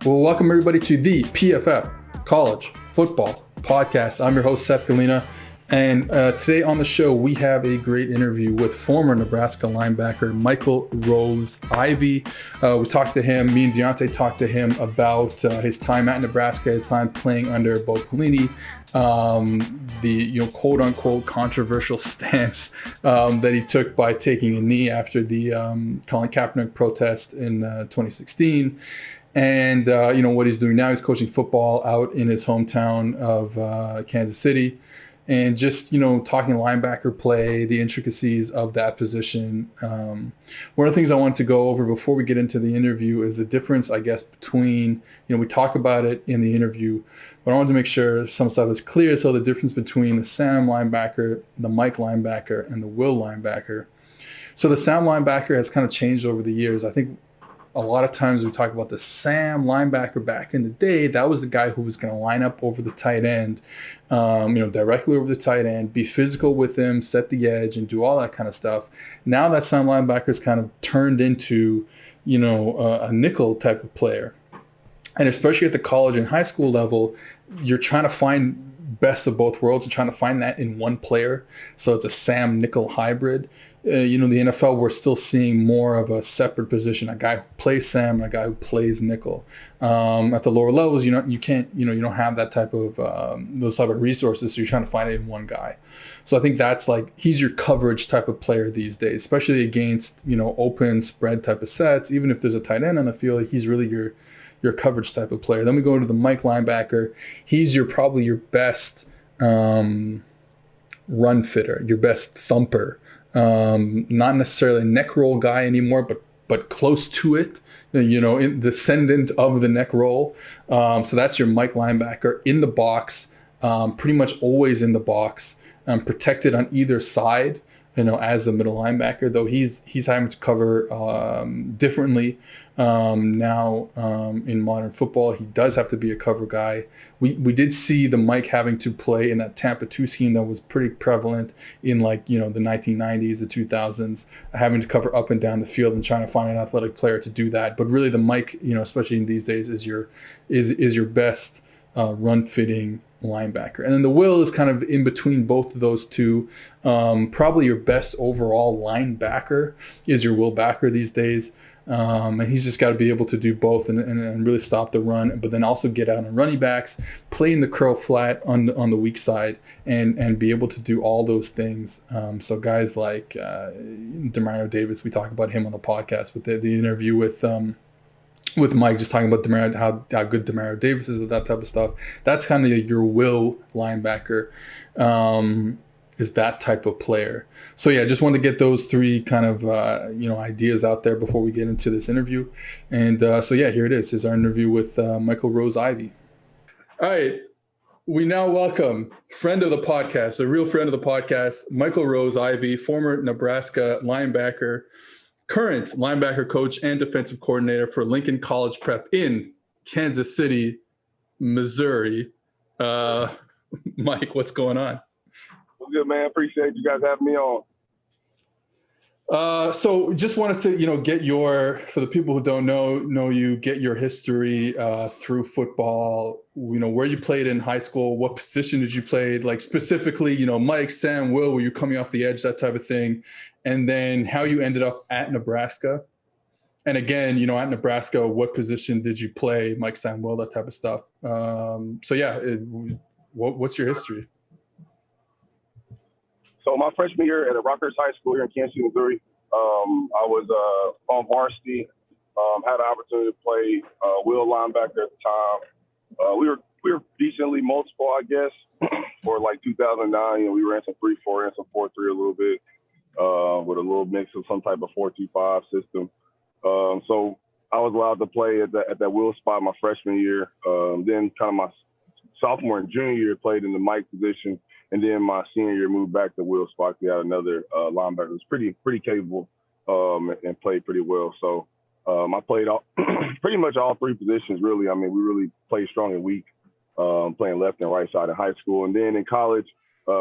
Well, welcome everybody to the PFF College Football Podcast. I'm your host, Seth, Galina. And today on the show, we have a great interview with former Nebraska linebacker Michael Rose-Ivey. We talked to him, me and Diante talked to him about his time at Nebraska, his time playing under Bo Pellini, the quote unquote controversial stance that he took by taking a knee after the Colin Kaepernick protest in 2016. And what he's doing now. He's coaching football out in his hometown of Kansas City. And just, talking linebacker play, the intricacies of that position. One of the things I wanted to go over before we get into the interview is the difference, I guess, between, we talk about it in the interview, but I wanted to make sure some stuff is clear. So the difference between the Sam linebacker, the Mike linebacker, and the Will linebacker. So the Sam linebacker has kind of changed over the years. I think a lot of times we talk about the Sam linebacker back in the day. That was the guy who was going to line up over the tight end, directly over the tight end, be physical with him, set the edge, and do all that kind of stuff. Now that Sam linebacker is kind of turned into, a nickel type of player. And especially at the college and high school level, you're trying to find best of both worlds and trying to find that in one player. So it's a Sam nickel hybrid. The NFL, we're still seeing more of a separate position, a guy who plays Sam and a guy who plays nickel. At the lower levels, you can't, you don't have that type of, those type of resources. So you're trying to find it in one guy. So I think that's he's your coverage type of player these days, especially against, open spread type of sets. Even if there's a tight end on the field, he's really your coverage type of player. Then we go into the Mike linebacker. He's probably your best run fitter, your best thumper. Not necessarily a neck roll guy anymore, but close to it, descendant of the neck roll. So that's your Mike linebacker in the box, pretty much always in the box, protected on either side, as the middle linebacker, though he's having to cover differently now in modern football. He does have to be a cover guy. We did see the Mike having to play in that Tampa 2 scheme that was pretty prevalent in the 1990s, the 2000s, having to cover up and down the field and trying to find an athletic player to do that. But really the Mike, especially in these days, is your best run fitting linebacker. And then the Will is kind of in between both of those two. Probably your best overall linebacker is your Will backer these days. And he's just got to be able to do both and really stop the run, but then also get out on running backs, play in the curl flat on the weak side, and be able to do all those things. So guys like Demario Davis, we talk about him on the podcast with the interview with Mike, just talking about Demario, how good Demario Davis is at that type of stuff. That's kind of your Will linebacker, is that type of player. So yeah, just wanted to get those three kind of ideas out there before we get into this interview. And so yeah, here it is. Here's our interview with Michael Rose-Ivey. All right, we now welcome friend of the podcast, a real friend of the podcast, Michael Rose-Ivey, former Nebraska linebacker, current linebacker coach and defensive coordinator for Lincoln College Prep in Kansas City, Missouri. Mike, what's going on? Well, good, man. Appreciate you guys having me on. So just wanted to, get for the people who don't know you, get your history through football, where you played in high school, what position did you play, like specifically, Mike, Sam, Will, were you coming off the edge, that type of thing, and then how you ended up at Nebraska. And again, at Nebraska, what position did you play, Mike, Sam, Will, that type of stuff. So yeah, what's your history? So my freshman year at Rockhurst High School here in Kansas City, Missouri, I was on varsity, had an opportunity to play Will linebacker at the time. We were decently multiple, I guess, for 2009. We ran some 3-4 and some 4-3 a little bit with a little mix of some type of 4-2-5 system. So I was allowed to play at that Will spot my freshman year. Then kind of my sophomore and junior year played in the Mike position. And then my senior year moved back to Will spot. We had another linebacker who was pretty capable and played pretty well. So I played pretty much all three positions, really. I mean, we really played strong and weak, playing left and right side in high school. And then in college,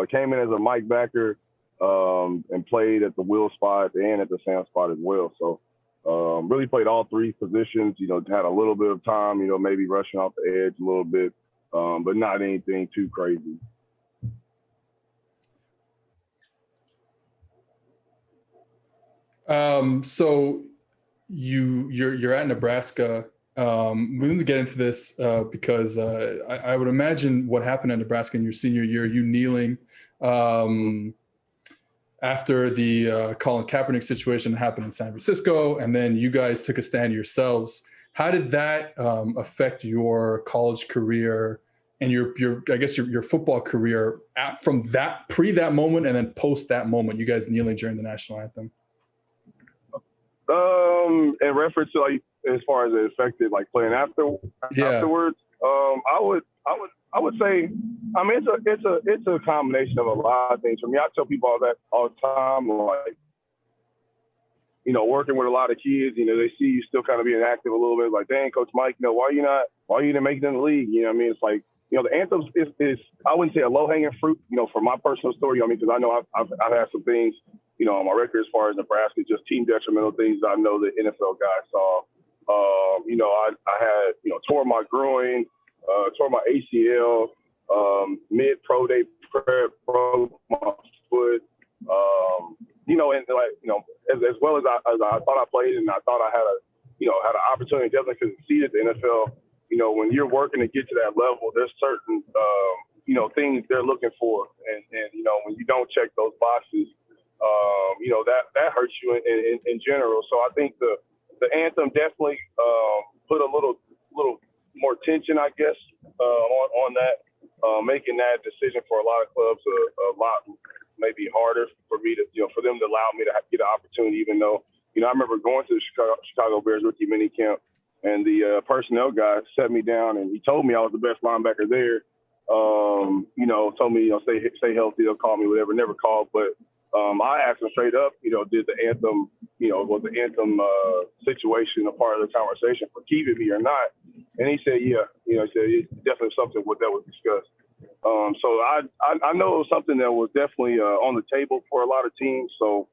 came in as a Mike backer and played at the Will spot and at the Sam spot as well. So Really played all three positions. Had a little bit of time. Maybe rushing off the edge a little bit, but not anything too crazy. So you're at Nebraska. We need to get into this because I would imagine what happened at Nebraska in your senior year, you kneeling after the Colin Kaepernick situation happened in San Francisco, and then you guys took a stand yourselves. How did that affect your college career and your I guess your football career from that that moment and then post that moment, you guys kneeling during the national anthem? In reference to as far as it affected playing afterwards, I would say, it's a combination of a lot of things. For me, I tell people all the time, working with a lot of kids, they see you still kind of being active a little bit, like, dang, Coach Mike, why you didn't make it in the league? It's like, the anthems is I wouldn't say a low hanging fruit, for my personal story. Because I know I've had some things, on my record as far as Nebraska, just team detrimental things I know the NFL guys saw. I had, tore my groin, tore my ACL, mid pro day prep, broke my foot, as well as I thought I played, and I thought I had had an opportunity definitely to succeed at the NFL. When you're working to get to that level, there's certain, things they're looking for. And when you don't check those boxes, that hurts you in general. So I think the anthem definitely put a little more tension, I guess, on that, making that decision for a lot of clubs a lot maybe harder for me to, for them to allow me to get an opportunity, even though, I remember going to the Chicago Bears rookie minicamp, and the personnel guy set me down and he told me I was the best linebacker there. Told me, stay healthy, they'll call me, whatever, never called. But I asked him straight up, did the anthem, was the anthem situation a part of the conversation for keeping me or not? And he said, yeah, he said it's definitely something that was discussed. So I know it was something that was definitely on the table for a lot of teams. So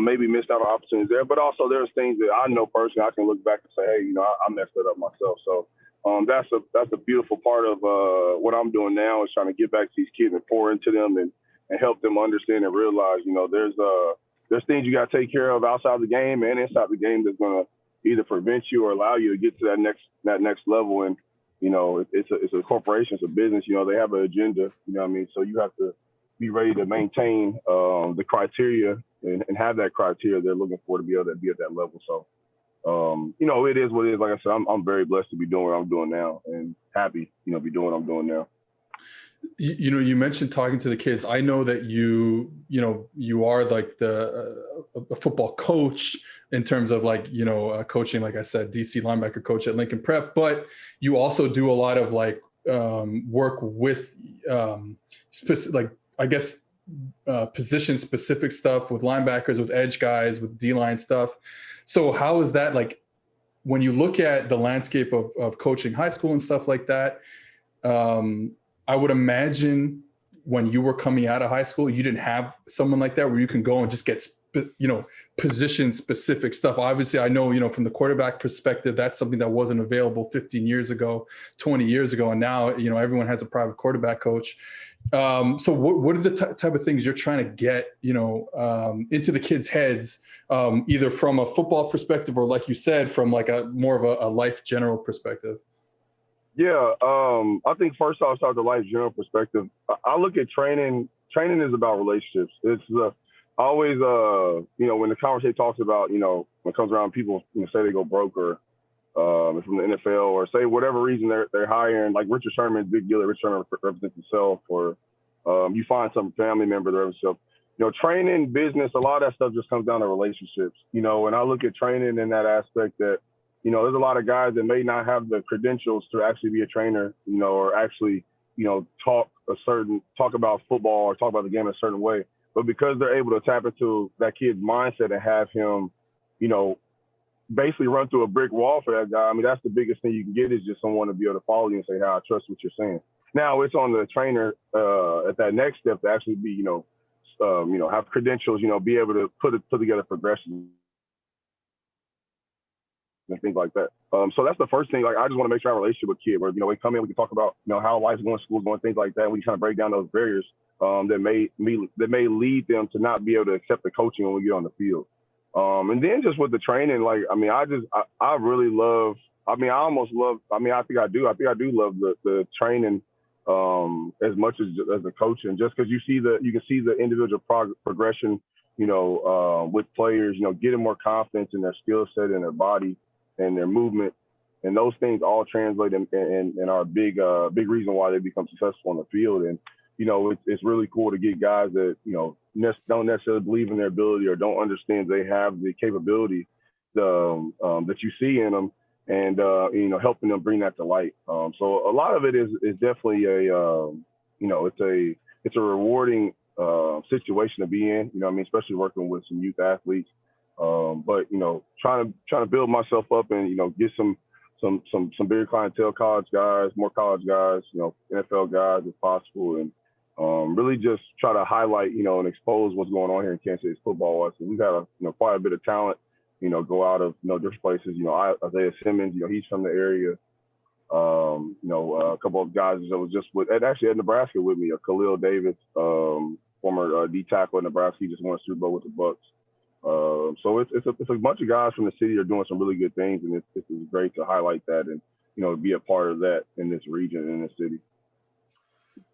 maybe missed out on opportunities there, but also there's things that I know personally I can look back and say, hey, I messed it up myself. So that's a beautiful part of what I'm doing now, is trying to get back to these kids and pour into them and help them understand and realize, there's things you got to take care of outside the game and inside the game that's going to either prevent you or allow you to get to that next level. And it's a corporation, it's a business. They have an agenda. So you have to be ready to maintain the criteria and have that criteria they're looking for to be able to be at that level. So, it is what it is. Like I said, I'm very blessed to be doing what I'm doing now, and happy, be doing what I'm doing now. You mentioned talking to the kids. I know that you are like a football coach in terms of coaching, like I said, DC linebacker coach at Lincoln Prep, but you also do a lot of work with position specific stuff with linebackers, with edge guys, with D-line stuff. So how is that when you look at the landscape of coaching high school and stuff like that? I would imagine when you were coming out of high school, you didn't have someone like that where you can go and just get, position specific stuff. Obviously, I know, from the quarterback perspective, that's something that wasn't available 15 years ago, 20 years ago. And now, everyone has a private quarterback coach. So what are the type of things you're trying to get, into the kids' heads, either from a football perspective or, like you said, from a more of a life general perspective? Yeah, I think first off, start the life general perspective. I look at training. Training is about relationships. It's always, when the conversation talks about, when it comes around, people say they go broke or from the NFL or say whatever reason they're hiring, like Richard Sherman, big deal that Richard Sherman represents himself, or you find some family member that represents himself. Training, business, a lot of that stuff just comes down to relationships. And I look at training in that aspect that, there's a lot of guys that may not have the credentials to actually be a trainer, or actually, talk about football or talk about the game a certain way. But because they're able to tap into that kid's mindset and have him, basically run through a brick wall for that guy, that's the biggest thing you can get, is just someone to be able to follow you and say, hey, I trust what you're saying. Now it's on the trainer at that next step to actually be, have credentials, be able to put together progression. and things like that. So that's the first thing. Like, I just want to make sure I have a relationship with kids where, you know, we come in, we can talk about, you know, how life's going, school's going, things like that. And we kind of break down those barriers that may lead them to not be able to accept the coaching when we get on the field. And then just with the training, like, I mean, I really love, I think I do love the training as much as the coaching, just because you can see the individual progression, you know, with players, you know, getting more confidence in their skill set and their body and their movement. And those things all translate and are a big reason why they become successful on the field. And, you know, it's really cool to get guys that, you know, don't necessarily believe in their ability or don't understand they have the capability that you see in them, and you know, helping them bring that to light. So a lot of it is definitely you know, it's a rewarding situation to be in. You know what I mean? Especially working with some youth athletes. But, you know, trying to build myself up and, you know, get some bigger clientele, more college guys, you know, NFL guys if possible, and really just try to highlight, you know, and expose what's going on here in Kansas City football. So we've had quite a bit of talent, you know, go out of, you know, different places. You know, Isaiah Simmons, you know, he's from the area. You know, a couple of guys that was just actually at Nebraska with me, Khalil Davis, former D tackle at Nebraska. He just won a Super Bowl with the Bucks. So it's a bunch of guys from the city are doing some really good things, and it's great to highlight that and, you know, be a part of that in this region, in this city.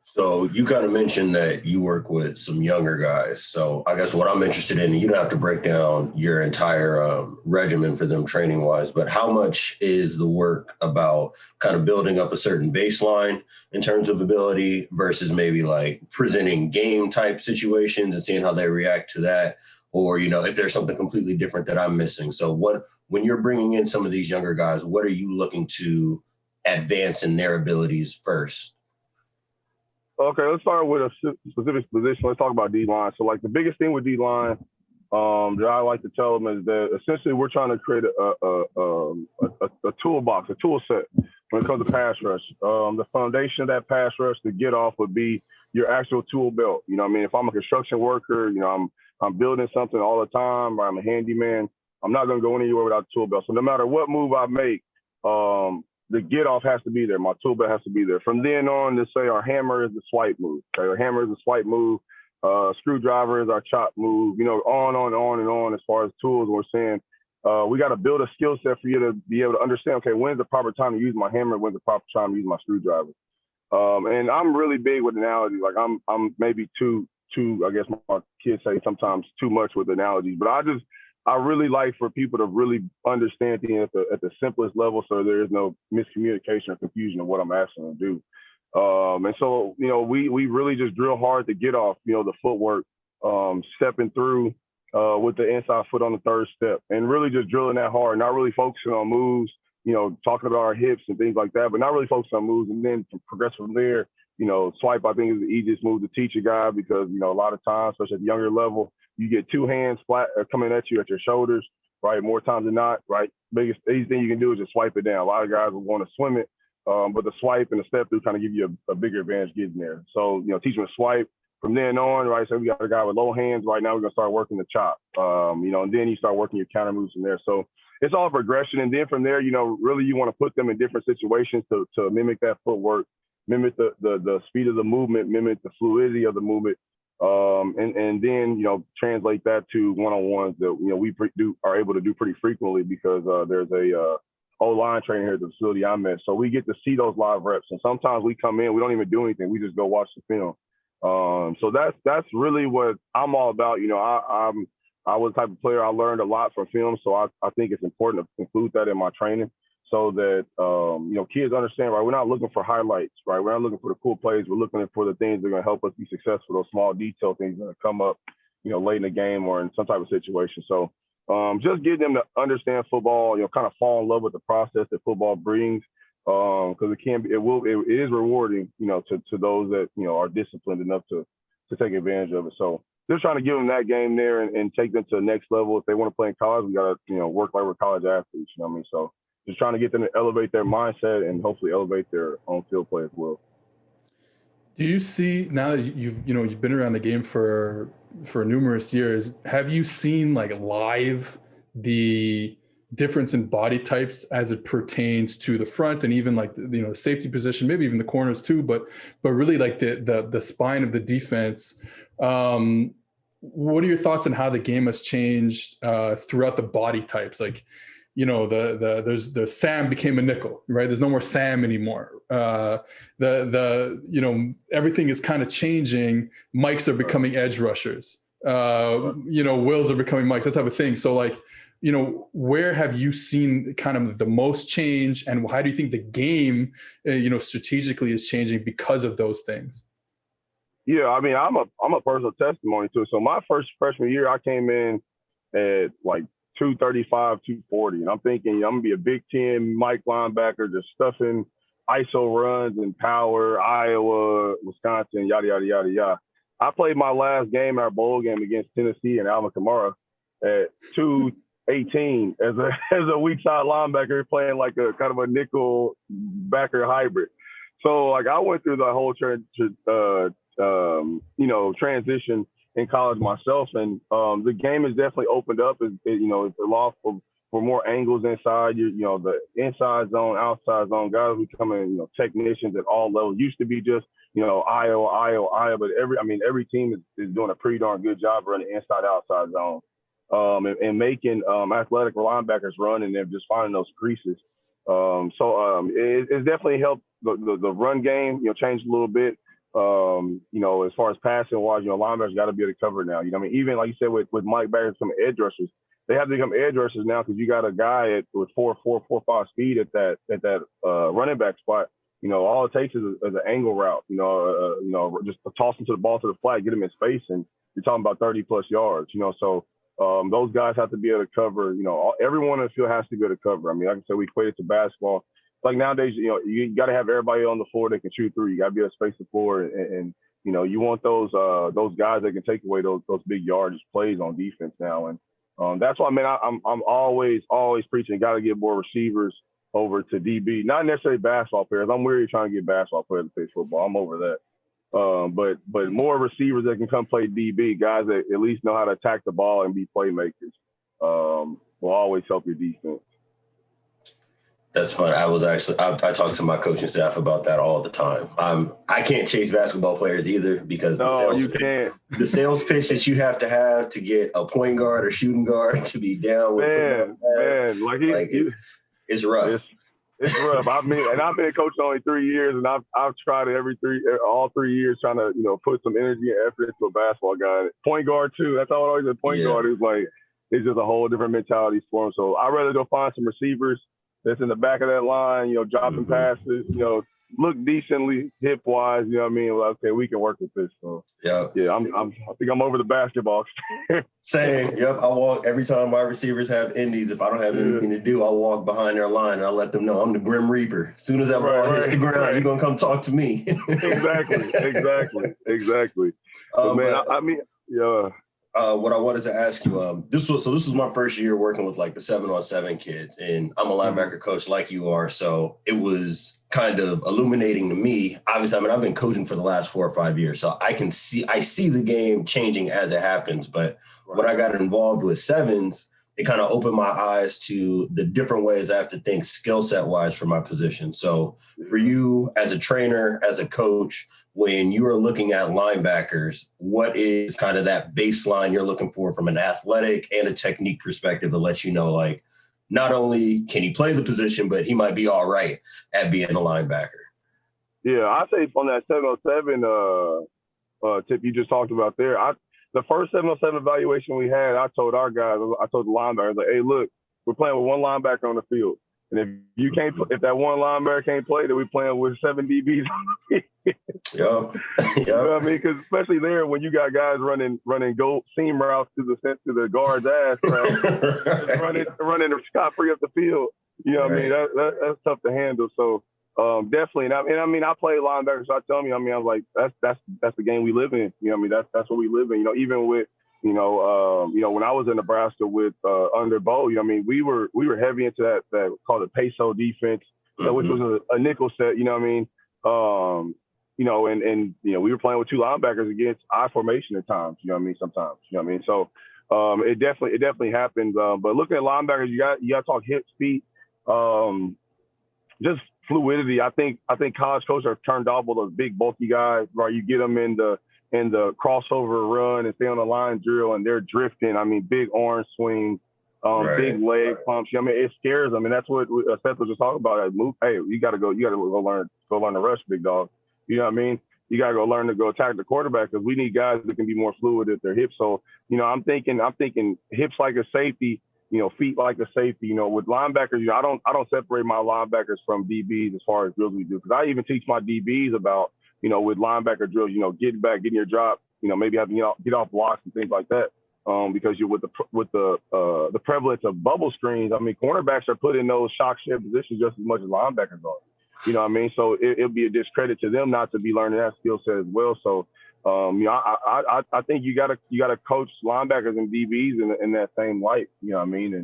So you kind of mentioned that you work with some younger guys. So I guess what I'm interested in, you don't have to break down your entire regimen for them training wise, but how much is the work about kind of building up a certain baseline in terms of ability versus maybe like presenting game type situations and seeing how they react to that? Or, you know, if there's something completely different that I'm missing. So when you're bringing in some of these younger guys, what are you looking to advance in their abilities first? Okay, let's start with a specific position. Let's talk about D-line. So, like, the biggest thing with D-line that I like to tell them is that essentially we're trying to create a toolbox, a tool set when it comes to pass rush. The foundation of that pass rush to get off would be your actual tool belt. You know what I mean? If I'm a construction worker, you know, I'm building something all the time, or I'm a handyman, I'm not going to go anywhere without a tool belt. So no matter what move I make, the get off has to be there. My tool belt has to be there. From then on, to say our hammer is the swipe move. Okay, our hammer is the swipe move. Screwdriver is our chop move. You know, on and on as far as tools. We're saying we got to build a skill set for you to be able to understand. Okay, when's the proper time to use my hammer? When's the proper time to use my screwdriver? And I'm really big with analogies. Like I'm maybe too. I guess my kids say sometimes too much with analogies, but I really like for people to really understand things at the simplest level, so there is no miscommunication or confusion of what I'm asking them to do. And so, you know, we really just drill hard to get off, you know, the footwork, stepping through with the inside foot on the third step, and really just drilling that hard, not really focusing on moves, you know, talking about our hips and things like that, but not really focusing on moves, and then to progress from there. You know, swipe, I think, is the easiest move to teach a guy because, you know, a lot of times, especially at the younger level, you get two hands flat coming at you at your shoulders, right? More times than not, right? Easy thing you can do is just swipe it down. A lot of guys will want to swim it, but the swipe and the step through kind of give you a bigger advantage getting there. So, you know, teach them to swipe. From then on, right, so we got a guy with low hands. Right now we're going to start working the chop, you know, and then you start working your counter moves from there. So it's all progression. And then from there, you know, really you want to put them in different situations to mimic that footwork, mimic the speed of the movement, mimic the fluidity of the movement, and then, you know, translate that to one-on-ones that, you know, we are able to do pretty frequently because there's a O-line trainer here at the facility I'm at. So we get to see those live reps. And sometimes we come in, we don't even do anything. We just go watch the film. So that's really what I'm all about. You know, I was the type of player, I learned a lot from film. So I think it's important to include that in my training, so that, you know, kids understand, right, we're not looking for highlights, right? We're not looking for the cool plays. We're looking for the things that are going to help us be successful, those small detail things that come up, you know, late in the game or in some type of situation. So just getting them to understand football, you know, kind of fall in love with the process that football brings, because it is rewarding, you know, to those that, you know, are disciplined enough to take advantage of it. So just trying to give them that game there and take them to the next level. If they want to play in college, we got to, you know, work like we're college athletes, you know what I mean? So just trying to get them to elevate their mindset and hopefully elevate their own field play as well. Do you see, now that you've been around the game for numerous years, have you seen like live the difference in body types as it pertains to the front and even like the safety position, maybe even the corners too, but really like the spine of the defense. What are your thoughts on how the game has changed throughout the body types? Like, there's the Sam became a nickel, right? There's no more Sam anymore. Everything is kind of changing. Mikes are becoming edge rushers. Wills are becoming Mikes, that type of thing. So like, where have you seen kind of the most change, and how do you think the game, strategically is changing because of those things? Yeah, I mean, I'm a personal testimony to it. So my first freshman year, I came in at like 235, 240, and I'm thinking I'm gonna be a Big Ten Mike linebacker, just stuffing ISO runs and power, Iowa, Wisconsin, yada yada yada yada. I played my last game, our bowl game against Tennessee and Alvin Kamara, at 218 as a weak side linebacker, playing like a kind of a nickel backer hybrid. So like I went through the whole transition in college myself, and the game has definitely opened up. It's allowed for more angles inside. The inside zone, outside zone, guys becoming technicians at all levels. Used to be just Iowa, but every team is doing a pretty darn good job running inside outside zone, and making athletic linebackers run, and they're just finding those creases. It's definitely helped the run game change a little bit. As far as passing wise, linebackers got to be able to cover now. Even like you said with Mike Baggers, some edge rushers, they have to become edge rushers now because you got a guy with 4.5 speed at that running back spot. All it takes is an angle route. Just toss him to the ball to the flat, get him in space, and you're talking about 30+ yards. So those guys have to be able to cover. Everyone in the field has to be able to cover. Like I said, we equate it to basketball. Like nowadays, you got to have everybody on the floor that can shoot through. You got to be able to space the floor, and you want those guys that can take away those big yardage plays on defense now. And that's why, man, I'm always preaching. Got to get more receivers over to DB, not necessarily basketball players. I'm weary trying to get basketball players to play football. I'm over that. But more receivers that can come play DB, guys that at least know how to attack the ball and be playmakers, will always help your defense. That's fun. I talk to my coaching staff about that all the time. I can't chase basketball players either because the sales pitch that you have to get a point guard or shooting guard to be down with it's rough. It's rough. I've been coaching only 3 years, and I've tried it all 3 years trying to put some energy and effort into a basketball guy. Point guard too. That's all I always said. Point guard is like it's just a whole different mentality for him. So I'd rather go find some receivers that's in the back of that line, dropping passes, look decently hip wise. Okay, we can work with this. So I think I'm over the basketball. Same. Yep. I walk every time my receivers have indies. If I don't have anything to do, I'll walk behind their line and I'll let them know I'm the Grim Reaper. As soon as that ball hits the ground, you're gonna come talk to me. Exactly. What I wanted to ask you, this was my first year working with like the 7-on-7 kids, and I'm a linebacker coach like you are, so it was kind of illuminating to me. Obviously, I've been coaching for the last 4 or 5 years, so I see the game changing as it happens. But when I got involved with sevens, it kind of opened my eyes to the different ways I have to think skill set wise for my position. So for you as a trainer, as a coach, when you are looking at linebackers, what is kind of that baseline you're looking for from an athletic and a technique perspective that lets you know, like, not only can he play the position, but he might be all right at being a linebacker? Yeah, I say on that 7-on-7 tip you just talked about there, the first 7-on-7 evaluation we had, I told our guys, I told the linebackers, like, hey, look, we're playing with one linebacker on the field. And if that one linebacker can't play, then we're playing with 7 DBs on the field. Yep. You know what I mean? Because especially there, when you got guys running gold seam routes to the guard's ass, right? running scot free up the field. You know what I mean? That's tough to handle. So definitely. And I play linebacker, so I tell me, I was like, that's the game we live in. You know what I mean? That's what we live in. Even with when I was in Nebraska with under Bo, we were heavy into that called a peso defense, which was a nickel set. You know what I mean? We were playing with 2 linebackers against I formation at times. You know what I mean? Sometimes. You know what I mean? So it definitely happens. But looking at linebackers, you got to talk hips, feet, just fluidity. I think college coaches are turned off with those big bulky guys, right? You get them in the crossover run and stay on the line drill, and they're drifting. I mean, big arm swings, big leg pumps. I mean, it scares them, and that's what Seth was just talking about. Hey, you got to go learn to rush, big dog. You know what I mean? You got to go learn to go attack the quarterback, because we need guys that can be more fluid at their hips. So, I'm thinking hips like a safety, feet like a safety. With linebackers, I don't separate my linebackers from DBs as far as drills we do, because I even teach my DBs about, with linebacker drills, getting back, getting your drop, maybe having to get off blocks and things like that. Because you're with the prevalence of bubble screens. I mean, cornerbacks are put in those shock shed positions just as much as linebackers are. You know what I mean? So it'll be a discredit to them not to be learning that skill set as well. So, I think you gotta coach linebackers and DBs in that same light. You know what I mean?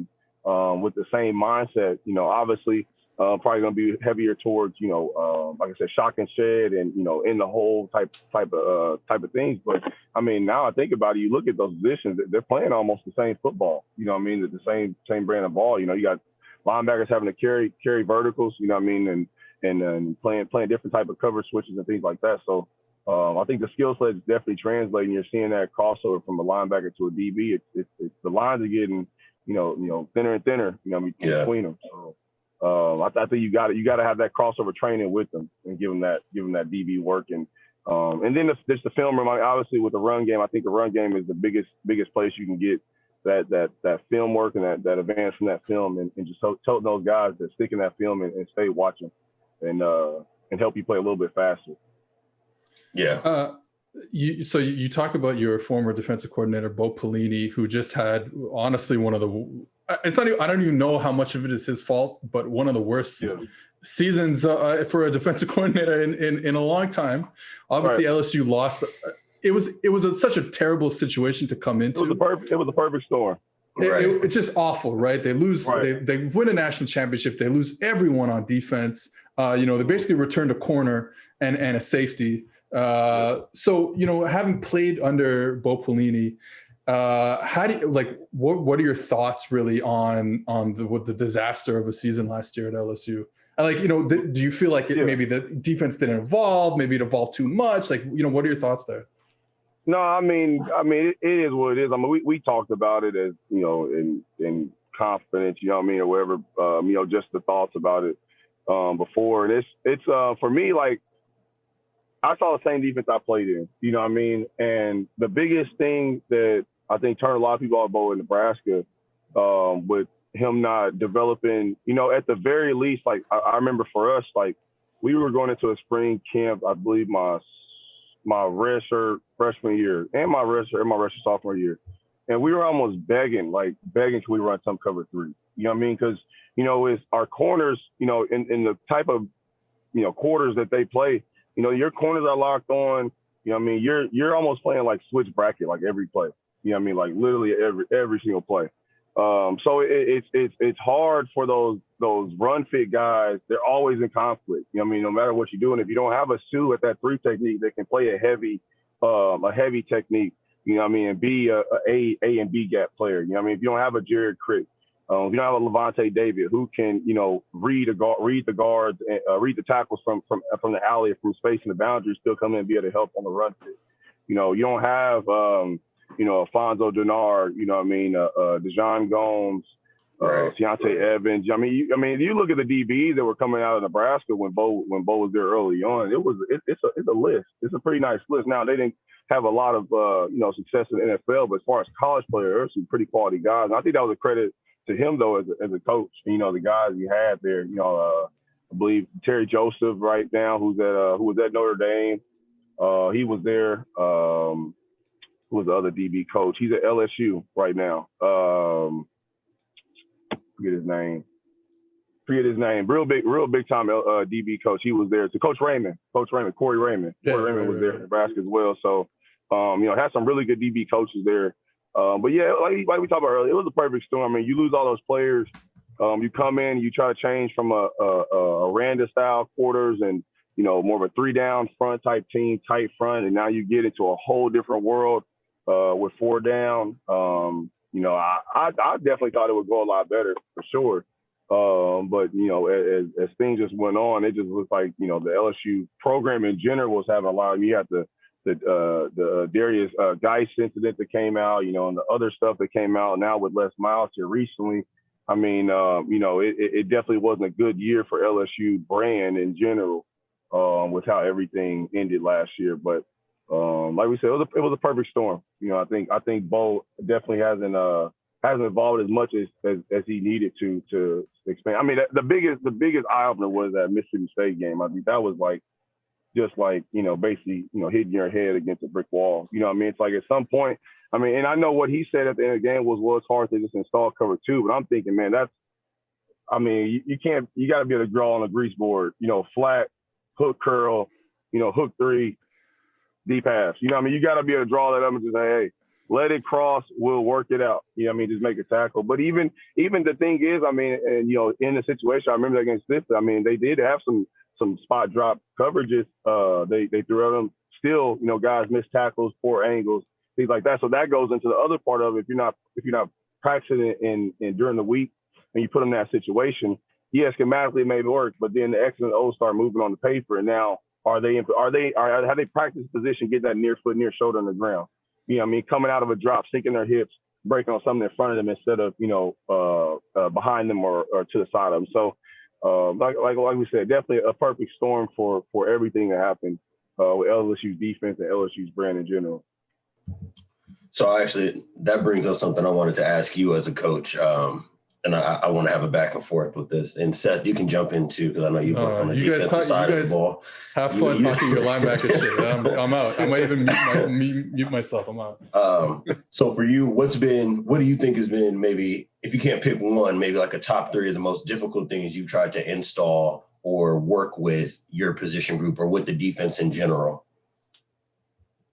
And with the same mindset. Obviously, probably gonna be heavier towards like I said, shock and shed and in the hole type of things. But I mean, now I think about it, you look at those positions, they're playing almost the same football. You know what I mean? The same brand of ball. You got linebackers having to carry verticals. You know what I mean? And playing different type of cover switches and things like that. So I think the skill set is definitely translating. You're seeing that crossover from a linebacker to a DB. It's the lines are getting thinner and thinner between them. So I think you got to have that crossover training with them and give them that DB work and then there's the film room. Obviously with the run game, I think the run game is the biggest place you can get that film work and that advance from that film and just tell those guys to stick in that film and stay watching. And help you play a little bit faster. Yeah. You talk about your former defensive coordinator, Bo Pellini, who just had honestly one of the. It's not. I don't even know how much of it is his fault, but one of the worst seasons for a defensive coordinator in a long time. Obviously, right. LSU lost. It was such a terrible situation to come into. It was a perfect storm. It's just awful, right? They lose. Right. They win a national championship. They lose everyone on defense. They basically returned a corner and a safety. So having played under Bo Pellini, how do you what are your thoughts really on the disaster of a season last year at LSU? And do you feel like maybe the defense didn't evolve? Maybe it evolved too much. What are your thoughts there? No, I mean, it is what it is. I mean, we talked about it as in confidence, or whatever. Just the thoughts about it. Before, and it's for me, I saw the same defense I played in, you know what I mean? And the biggest thing that I think turned a lot of people off Bo in Nebraska, with him not developing, at the very least, I remember for us, we were going into a spring camp, I believe my redshirt freshman year and my redshirt sophomore year. And we were almost begging till we run some cover 3. You know what I mean? Because, it's our corners, in the type of, quarters that they play, your corners are locked on. You know what I mean? You're almost playing switch bracket, every play. You know what I mean? Literally every single play. So it's hard for those run fit guys. They're always in conflict. You know what I mean? No matter what you're doing, if you don't have a Sue at that 3 technique that can play a heavy technique, you know what I mean, and be a and B gap player. You know what I mean? If you don't have a Jared Crick, if you don't have a Levante David who can, read the guards, and read the tackles from the alley, from space and the boundary, still come in and be able to help on the run fit. You don't have, Alfonso Denard, you know what I mean, Dejon Gomes, Diante Evans. I mean, you look at the DBs that were coming out of Nebraska when Bo was there early on. It's a list. It's a pretty nice list. Now they didn't have a lot of success in the NFL, but as far as college players, some pretty quality guys. And I think that was a credit to him though as a coach. The guys he had there. I believe Terry Joseph right now, who was at Notre Dame. He was there. Who was the other DB coach? He's at LSU right now. Forget his name. Real big time DB coach. He was there. So Corey Raymond. Corey Raymond was there in Nebraska as well. So, had some really good DB coaches there. But yeah, like we talked about earlier, it was a perfect storm. I mean, you lose all those players. You come in, you try to change from a Randa style quarters and more of a 3-down front type team, tight front, and now you get into a whole different world with 4 down. I definitely thought it would go a lot better for sure. But as things just went on, it just looked like the LSU program in general was having a lot of. You had the Darius Geis incident that came out, and the other stuff that came out now with Les Miles here recently. I mean, it definitely wasn't a good year for LSU brand in general with how everything ended last year. But like we said, it was a perfect storm. I think Bo definitely hasn't evolved as much as he needed to expand. I mean, the biggest eye opener was that Mississippi State game. I think that was basically hitting your head against a brick wall. You know what I mean? It's like at some point. I mean, and I know what he said at the end of the game was, well, it's hard to just install cover two. But I'm thinking, man, you got to be able to draw on a grease board, flat, hook curl, hook three, deep pass. You know what I mean? You got to be able to draw that up and just say, hey, let it cross, we'll work it out. You know what I mean? Just make a tackle. But even the thing is, I mean, and, in the situation, I remember that against Seth, I mean, they did have some spot drop coverages. They threw at them. Still, guys missed tackles, poor angles, things like that. So that goes into the other part of it. If you're not practicing in during the week and you put them in that situation, yes, schematically it may work, but then the X and O start moving on the paper. And now have they practiced position, get that near foot, near shoulder on the ground? You know what I mean? Coming out of a drop, sinking their hips, breaking on something in front of them instead of, behind them or to the side of them. So like we said, definitely a perfect storm for everything that happened with LSU's defense and LSU's brand in general. So actually, that brings up something I wanted to ask you as a coach, and I want to have a back and forth with this. And Seth, you can jump in too, because I know you work on the defensive side of the ball. Have fun talking your linebacker shit. I'm out. I might even mute myself. I'm out. So for you, what do you think has been, maybe if you can't pick one, maybe like a top three of the most difficult things you've tried to install or work with your position group or with the defense in general?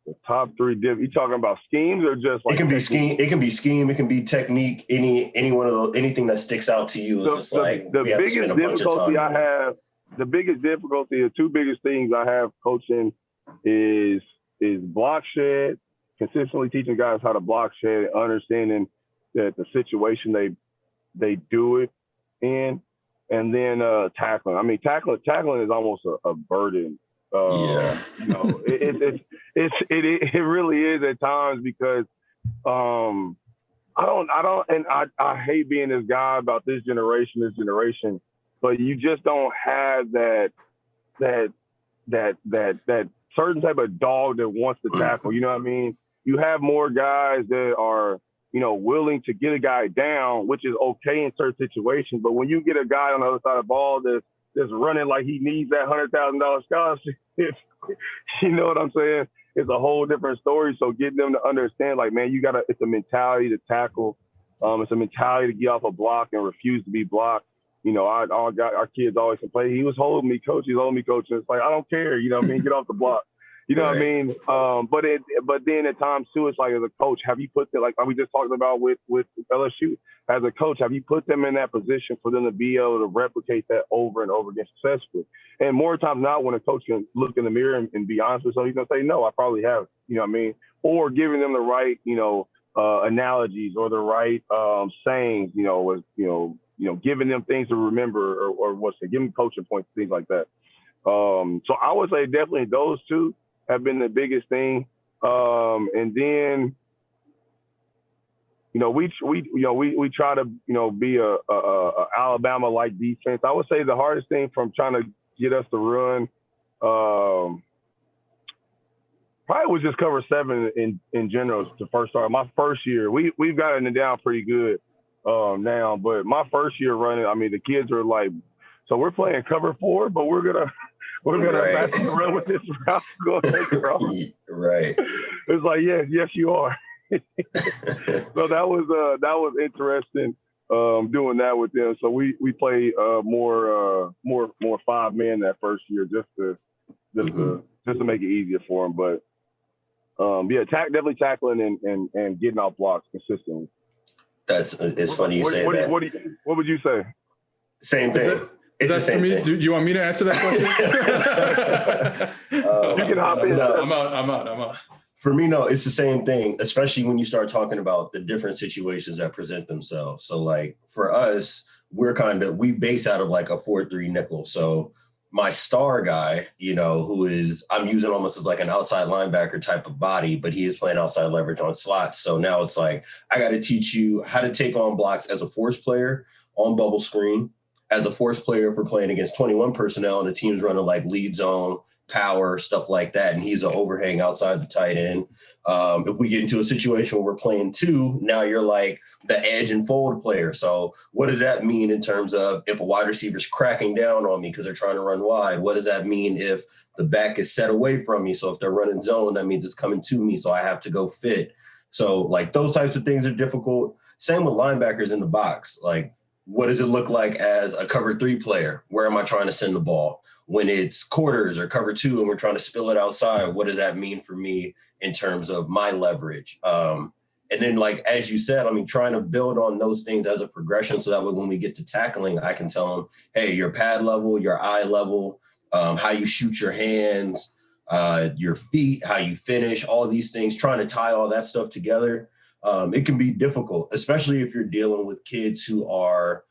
The top three you talking about schemes or just like it can be scheme, it can be technique, any one of those, anything that sticks out to you. The biggest difficulty, the two biggest things I have coaching is block shed, consistently teaching guys how to block shed, understanding that the situation they do it in, and then tackling. I mean, tackling is almost a burden. It really is at times, because I hate being this guy about this generation, but you just don't have that certain type of dog that wants to tackle. You know what I mean? You have more guys that are, willing to get a guy down, which is okay in certain situations. But when you get a guy on the other side of the ball that's running like he needs that $100,000 scholarship, you know what I'm saying? It's a whole different story. So getting them to understand, like, man, it's a mentality to tackle. It's a mentality to get off a block and refuse to be blocked. Our kids always complain, he was holding me, coach. He's holding me, coach. And it's like, I don't care. You know what I mean? Get off the block. You know what I mean? But then at times too, it's like, as a coach, have you put like we just talked about with LSU, as a coach, have you put them in that position for them to be able to replicate that over and over again successfully? And more times now, when a coach can look in the mirror and be honest with them, he's gonna say, no, I probably haven't. You know what I mean? Or giving them the right, analogies or the right sayings, giving them things to remember or giving coaching points, things like that. So I would say definitely those two have been the biggest thing. And then, we try to, be a Alabama-like defense. I would say the hardest thing from trying to get us to run probably was just cover seven in general to first start. My first year, we've gotten it down pretty good now, but my first year running, I mean, the kids are like, so we're playing cover four, but we're gonna run with this route. Go take it off. Right. It's like, yes, you are. So that was interesting doing that with them. So we played more 5-man that first year just to make it easier for them. But definitely tackling and getting off blocks consistently. It's funny you say that. What would you say? Same thing. Is that for me? Do you want me to answer that question? You can hop in. I'm out. For me, no, it's the same thing, especially when you start talking about the different situations that present themselves. So like for us, we base out of like a 4-3 nickel. So my star guy, I'm using almost as like an outside linebacker type of body, but he is playing outside leverage on slots. So now it's like, I got to teach you how to take on blocks as a force player on bubble screen, as a force player for playing against 21 personnel and the team's running like lead zone, power, stuff like that. And he's an overhang outside the tight end. If we get into a situation where we're playing 2, now you're like the edge and fold player. So what does that mean in terms of if a wide receiver's cracking down on me because they're trying to run wide? What does that mean if the back is set away from me? So if they're running zone, that means it's coming to me. So I have to go fit. So like those types of things are difficult. Same with linebackers in the box. Like, what does it look like as a cover 3 player? Where am I trying to send the ball? When it's quarters or cover 2 and we're trying to spill it outside, what does that mean for me in terms of my leverage? And then, like, as you said, trying to build on those things as a progression so that way when we get to tackling, I can tell them, hey, your pad level, your eye level, how you shoot your hands, your feet, how you finish, all these things, trying to tie all that stuff together. It can be difficult, especially if you're dealing with kids who are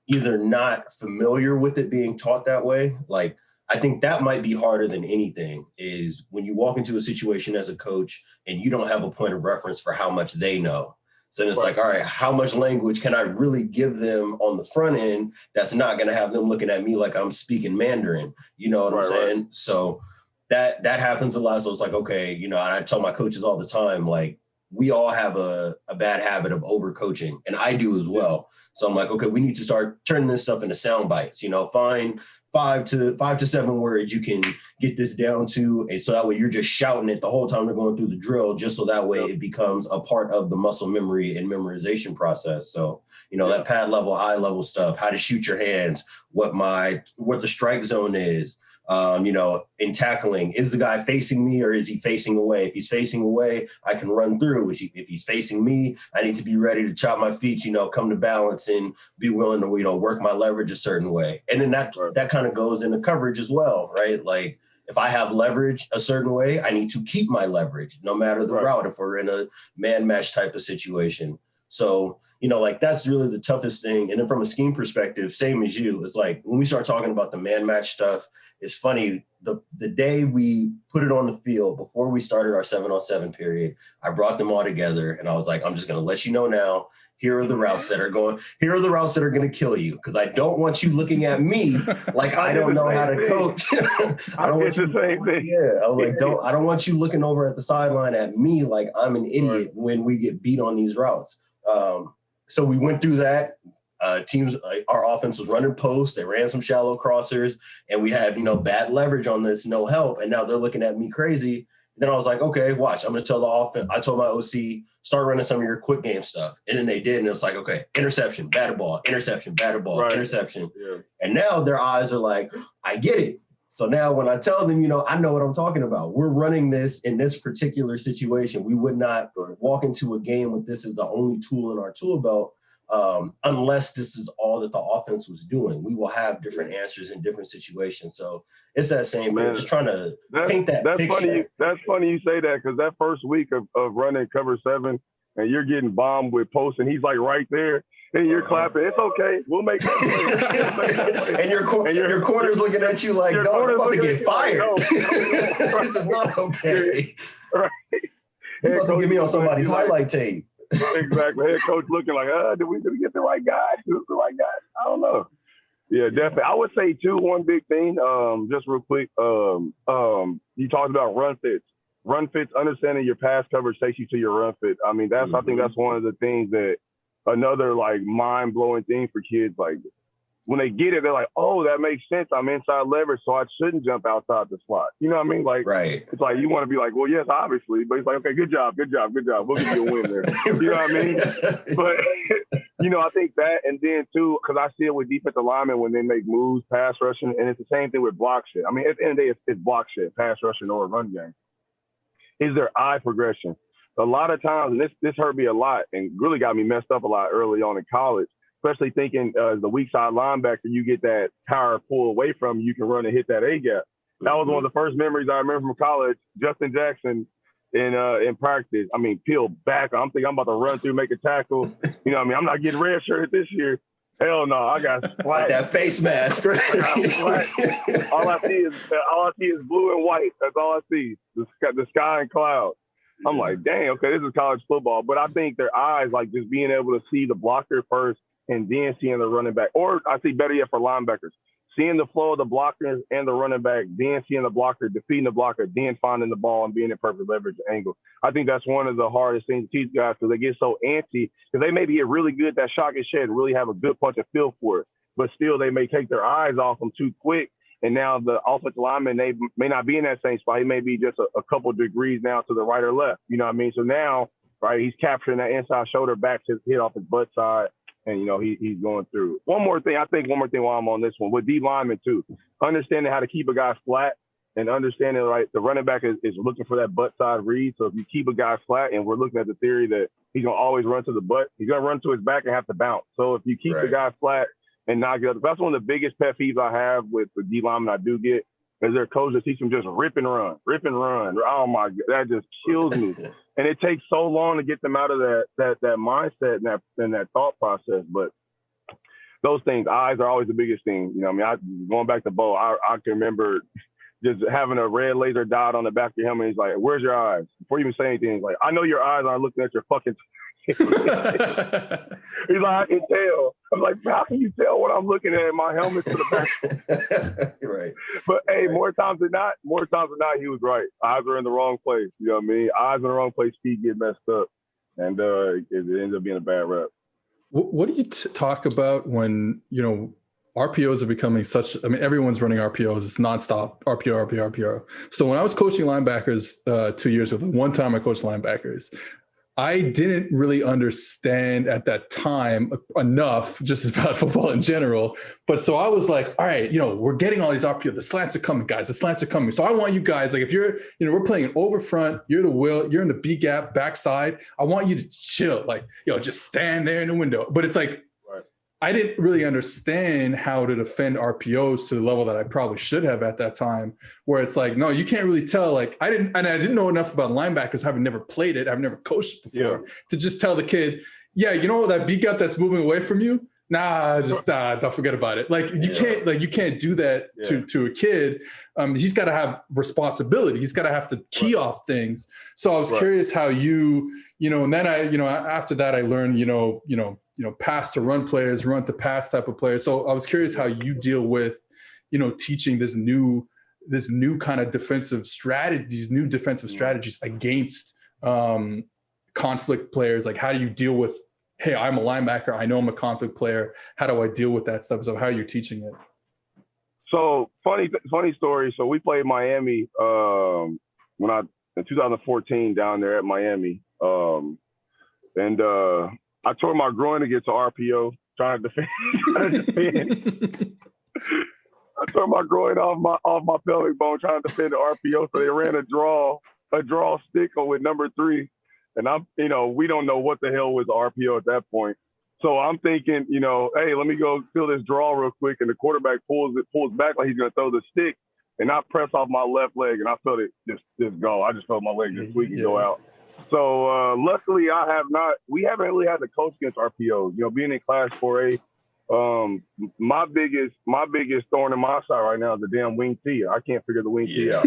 either not familiar with it being taught that way. Like, I think that might be harder than anything is when you walk into a situation as a coach and you don't have a point of reference for how much they know. So then it's like, all right, how much language can I really give them on the front end that's not going to have them looking at me like I'm speaking Mandarin? You know what I'm saying? Right. So that happens a lot. So it's like, okay, and I tell my coaches all the time, like, we all have a bad habit of overcoaching, and I do as well. So I'm like, okay, we need to start turning this stuff into sound bites, find 5 to 7 words you can get this down to. And so that way you're just shouting it the whole time they're going through the drill, just so that way it becomes a part of the muscle memory and memorization process. So, that pad level, eye level stuff, how to shoot your hands, what the strike zone is. In tackling, is the guy facing me or is he facing away? If he's facing away, I can run through. If he's facing me, I need to be ready to chop my feet, come to balance and be willing to, work my leverage a certain way. And then that kind of goes into coverage as well, right? Like if I have leverage a certain way, I need to keep my leverage no matter the route if we're in a man match type of situation. So, like that's really the toughest thing. And then from a scheme perspective, same as you, it's like when we start talking about the man match stuff, it's funny. The day we put it on the field before we started our 7-on-7 period, I brought them all together and I was like, I'm just going to let you know now, here are the routes that are going to kill you. Cause I don't want you looking at me like I don't know how to coach. I don't want you the same thing. Yeah. I was like, I don't want you looking over at the sideline at me like I'm an idiot when we get beat on these routes. So we went through that. Teams, our offense was running posts. They ran some shallow crossers, and we had, bad leverage on this, no help. And now they're looking at me crazy. And then I was like, okay, watch. I'm going to tell the offense. I told my OC, start running some of your quick game stuff. And then they did. And it was like, okay, interception, batted ball, interception, batted ball, interception. Yeah. And now their eyes are like, I get it. So now when I tell them, I know what I'm talking about. We're running this in this particular situation. We would not walk into a game with this as the only tool in our tool belt unless this is all that the offense was doing. We will have different answers in different situations. So it's that same man. Just trying to paint that picture. That's funny you say that because that first week of running cover 7 and you're getting bombed with posts and he's like right there. And you're clapping. It's okay. We'll make that. And your corner's looking at you like, no, I'm about to get fired. This is not okay. Right. You're about to get me on somebody's highlight tape. Exactly. Head coach looking like, did we get the right guy? I don't know. Yeah, definitely. I would say, too, one big thing, just real quick, you talked about run fits. Run fits, understanding your pass coverage takes you to your run fit. I think that's one of the things that another like mind-blowing thing for kids. Like when they get it, they're like, oh, that makes sense. I'm inside leverage, so I shouldn't jump outside the slot. You know what I mean? Like, It's like you want to be like, well, yes, obviously. But it's like, okay, good job. We'll give you a win there. You know what I mean? But, I think that, and then, too, because I see it with defensive linemen when they make moves, pass rushing, and it's the same thing with block shit. At the end of the day, it's block shit, pass rushing or run game. Is there eye progression? A lot of times, and this hurt me a lot and really got me messed up a lot early on in college, especially thinking as the weak side linebacker, you get that power pull away from you can run and hit that A-gap. That was one of the first memories I remember from college. Justin Jackson in practice. I mean, peel back. I'm thinking I'm about to run through, make a tackle. You know what I mean? I'm not getting red shirted this year. Hell no, I got splat. That face mask, right? All I see is blue and white. That's all I see. The sky and clouds. I'm like, dang, okay, this is college football. But I think their eyes, like just being able to see the blocker first and then seeing the running back. Or I see better yet for linebackers, seeing the flow of the blockers and the running back, then seeing the blocker, defeating the blocker, then finding the ball and being in perfect leverage angle. I think that's one of the hardest things to teach guys because they get so antsy because they may be really good at that shock and shed, really have a good punch and feel for it. But still, they may take their eyes off them too quick. And now the offensive lineman, they may not be in that same spot. He may be just a couple degrees now to the right or left. You know what I mean? So now, right, he's capturing that inside shoulder back to hit off his butt side. And, you know, he's going through. One more thing while I'm on this one, with D linemen too, understanding how to keep a guy flat and understanding, right, the running back is looking for that butt side read. So if you keep a guy flat, and we're looking at the theory that he's going to always run to the butt, he's going to run to his back and have to bounce. So if you keep the guy flat and not get up, that's one of the biggest pet peeves I have with the D linemen I do get, is their coach to teach them just rip and run. Oh my God, that just kills me. And it takes so long to get them out of that mindset and that thought process. But those things, eyes are always the biggest thing. You know, I mean, going back to Bo, I can remember just having a red laser dot on the back of your helmet. He's like, "Where's your eyes?" Before you even say anything, he's like, "I know your eyes aren't looking at your fucking." He's like, "I can tell." I'm like, "How can you tell what I'm looking at? My helmet's to the back." Right. But hey, more times than not, he was right. Eyes are in the wrong place. You know what I mean? Eyes in the wrong place, feet get messed up, and it ends up being a bad rep. What do you talk about when, you know, RPOs are becoming such, I mean, everyone's running RPOs. It's nonstop RPO. So when I was coaching linebackers 2 years ago, one time I coached linebackers, I didn't really understand at that time enough just about football in general. But so I was like, all right, you know, we're getting all these RPO. The slants are coming, guys. The slants are coming. So I want you guys, like if you're, you know, we're playing over front, you're the will, you're in the B gap backside. I want you to chill, like, yo, just stand there in the window. But it's like, I didn't really understand how to defend RPOs to the level that I probably should have at that time, where it's like, no, you can't really tell. Like I didn't know enough about linebackers, having never played it. I've never coached before to just tell the kid, yeah, you know, that B gap that's moving away from you. Nah, just don't forget about it. Like you can't do that to a kid. He's got to have responsibility. He's got to have to key off things. So I was curious how you know, and then after that I learned, pass to run players, run to pass type of players. So I was curious how you deal with, you know, teaching this new kind of defensive strategy, these new defensive strategies against conflict players. Like, how do you deal with, hey, I'm a linebacker, I know I'm a conflict player, how do I deal with that stuff? So how are you teaching it? So funny story. So we played Miami in 2014 down there at Miami. And I tore my groin against the RPO trying to defend. I tore my groin off my pelvic bone trying to defend the RPO. So they ran a draw stick with number 3. And we don't know what the hell was the RPO at that point. So I'm thinking, hey, let me go fill this draw real quick. And the quarterback pulls back like he's going to throw the stick. And I press off my left leg and I felt it just go. I just felt my leg just squeak and go out. So luckily we haven't really had to coach against RPOs. Being in Class 4A, my biggest thorn in my side right now is the damn wing T. I can't figure the wing T out.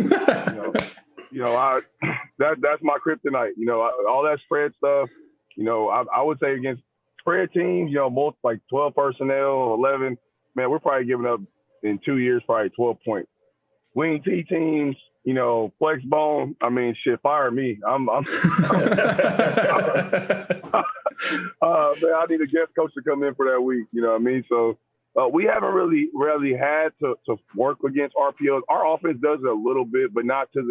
That's my kryptonite. All that spread stuff. I would say against spread teams, most like 12 personnel, 11. Man, we're probably giving up in 2 years probably 12 points. Wing T teams, flex bone. I mean, shit, fire me. Man, I need a guest coach to come in for that week. You know what I mean? So we haven't really had to work against RPOs. Our offense does it a little bit, but not to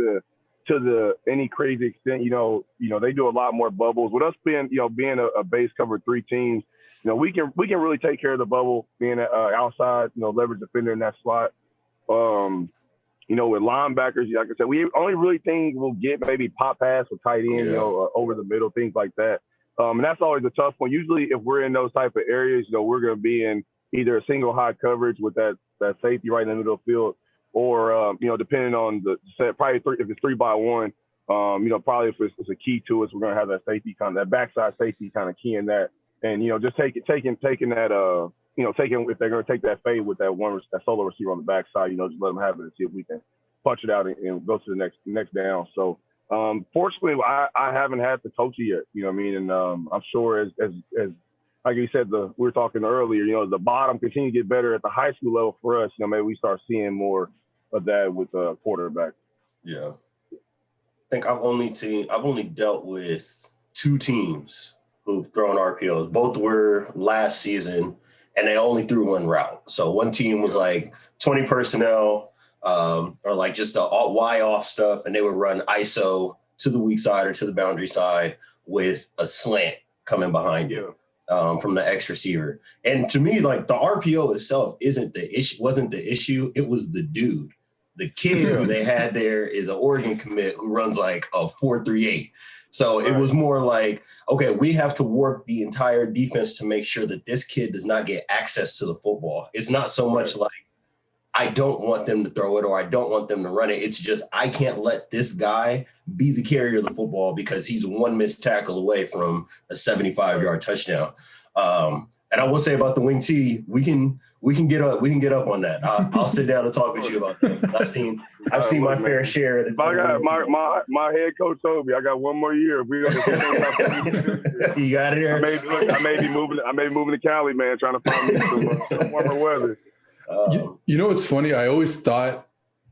the any crazy extent. They do a lot more bubbles. With us being a base cover 3 teams, we can really take care of the bubble being outside, leverage defender in that slot. With linebackers, like I said, we only really things we'll get maybe pop pass or tight end, over the middle, things like that. And that's always a tough one. Usually if we're in those type of areas, we're going to be in either a single high coverage with that safety right in the middle of the field, or, depending on the set, probably if it's 3-by-1, Probably if it's a key to us, we're going to have that safety that backside safety kind of key in that. And, just taking that, if they're going to take that fade with that solo receiver on the backside, just let them have it and see if we can punch it out and go to the next down. So, fortunately, I haven't had to coach it yet, you know what I mean? And I'm sure as like you said, we were talking earlier, the bottom continue to get better at the high school level for us. Maybe we start seeing more of that with quarterback. Yeah. I think I've only dealt with 2 teams who've thrown RPOs. Both were last season, and they only threw one route. So one team was like 20 personnel, or like just the Y off stuff, and they would run ISO to the weak side or to the boundary side with a slant coming behind you from the X receiver. And to me, like the RPO itself wasn't the issue. It was the dude. The kid who they had there is an Oregon commit who runs like a 4.38. So it was more like, okay, we have to work the entire defense to make sure that this kid does not get access to the football. It's not so much like, I don't want them to throw it or I don't want them to run it. It's just, I can't let this guy be the carrier of the football because he's one missed tackle away from a 75-yard touchdown. And I will say about the wing T, we can get up on that. I'll sit down and talk with you about that. I've seen my fair share. My head coach told me I got one more year. You got it here. I may be moving to Cali, man, trying to find me some warmer weather. It's funny. I always thought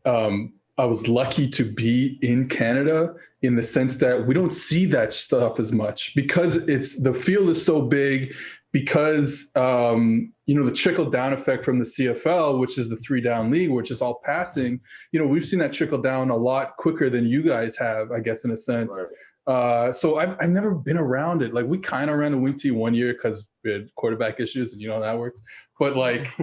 I was lucky to be in Canada in the sense that we don't see that stuff as much because the field is so big. Because, the trickle down effect from the CFL, which is the 3-down league, which is all passing, we've seen that trickle down a lot quicker than you guys have, I guess, in a sense. Right. So I've never been around it. Like we kind of ran the wing T one year because we had quarterback issues and how that works. But like,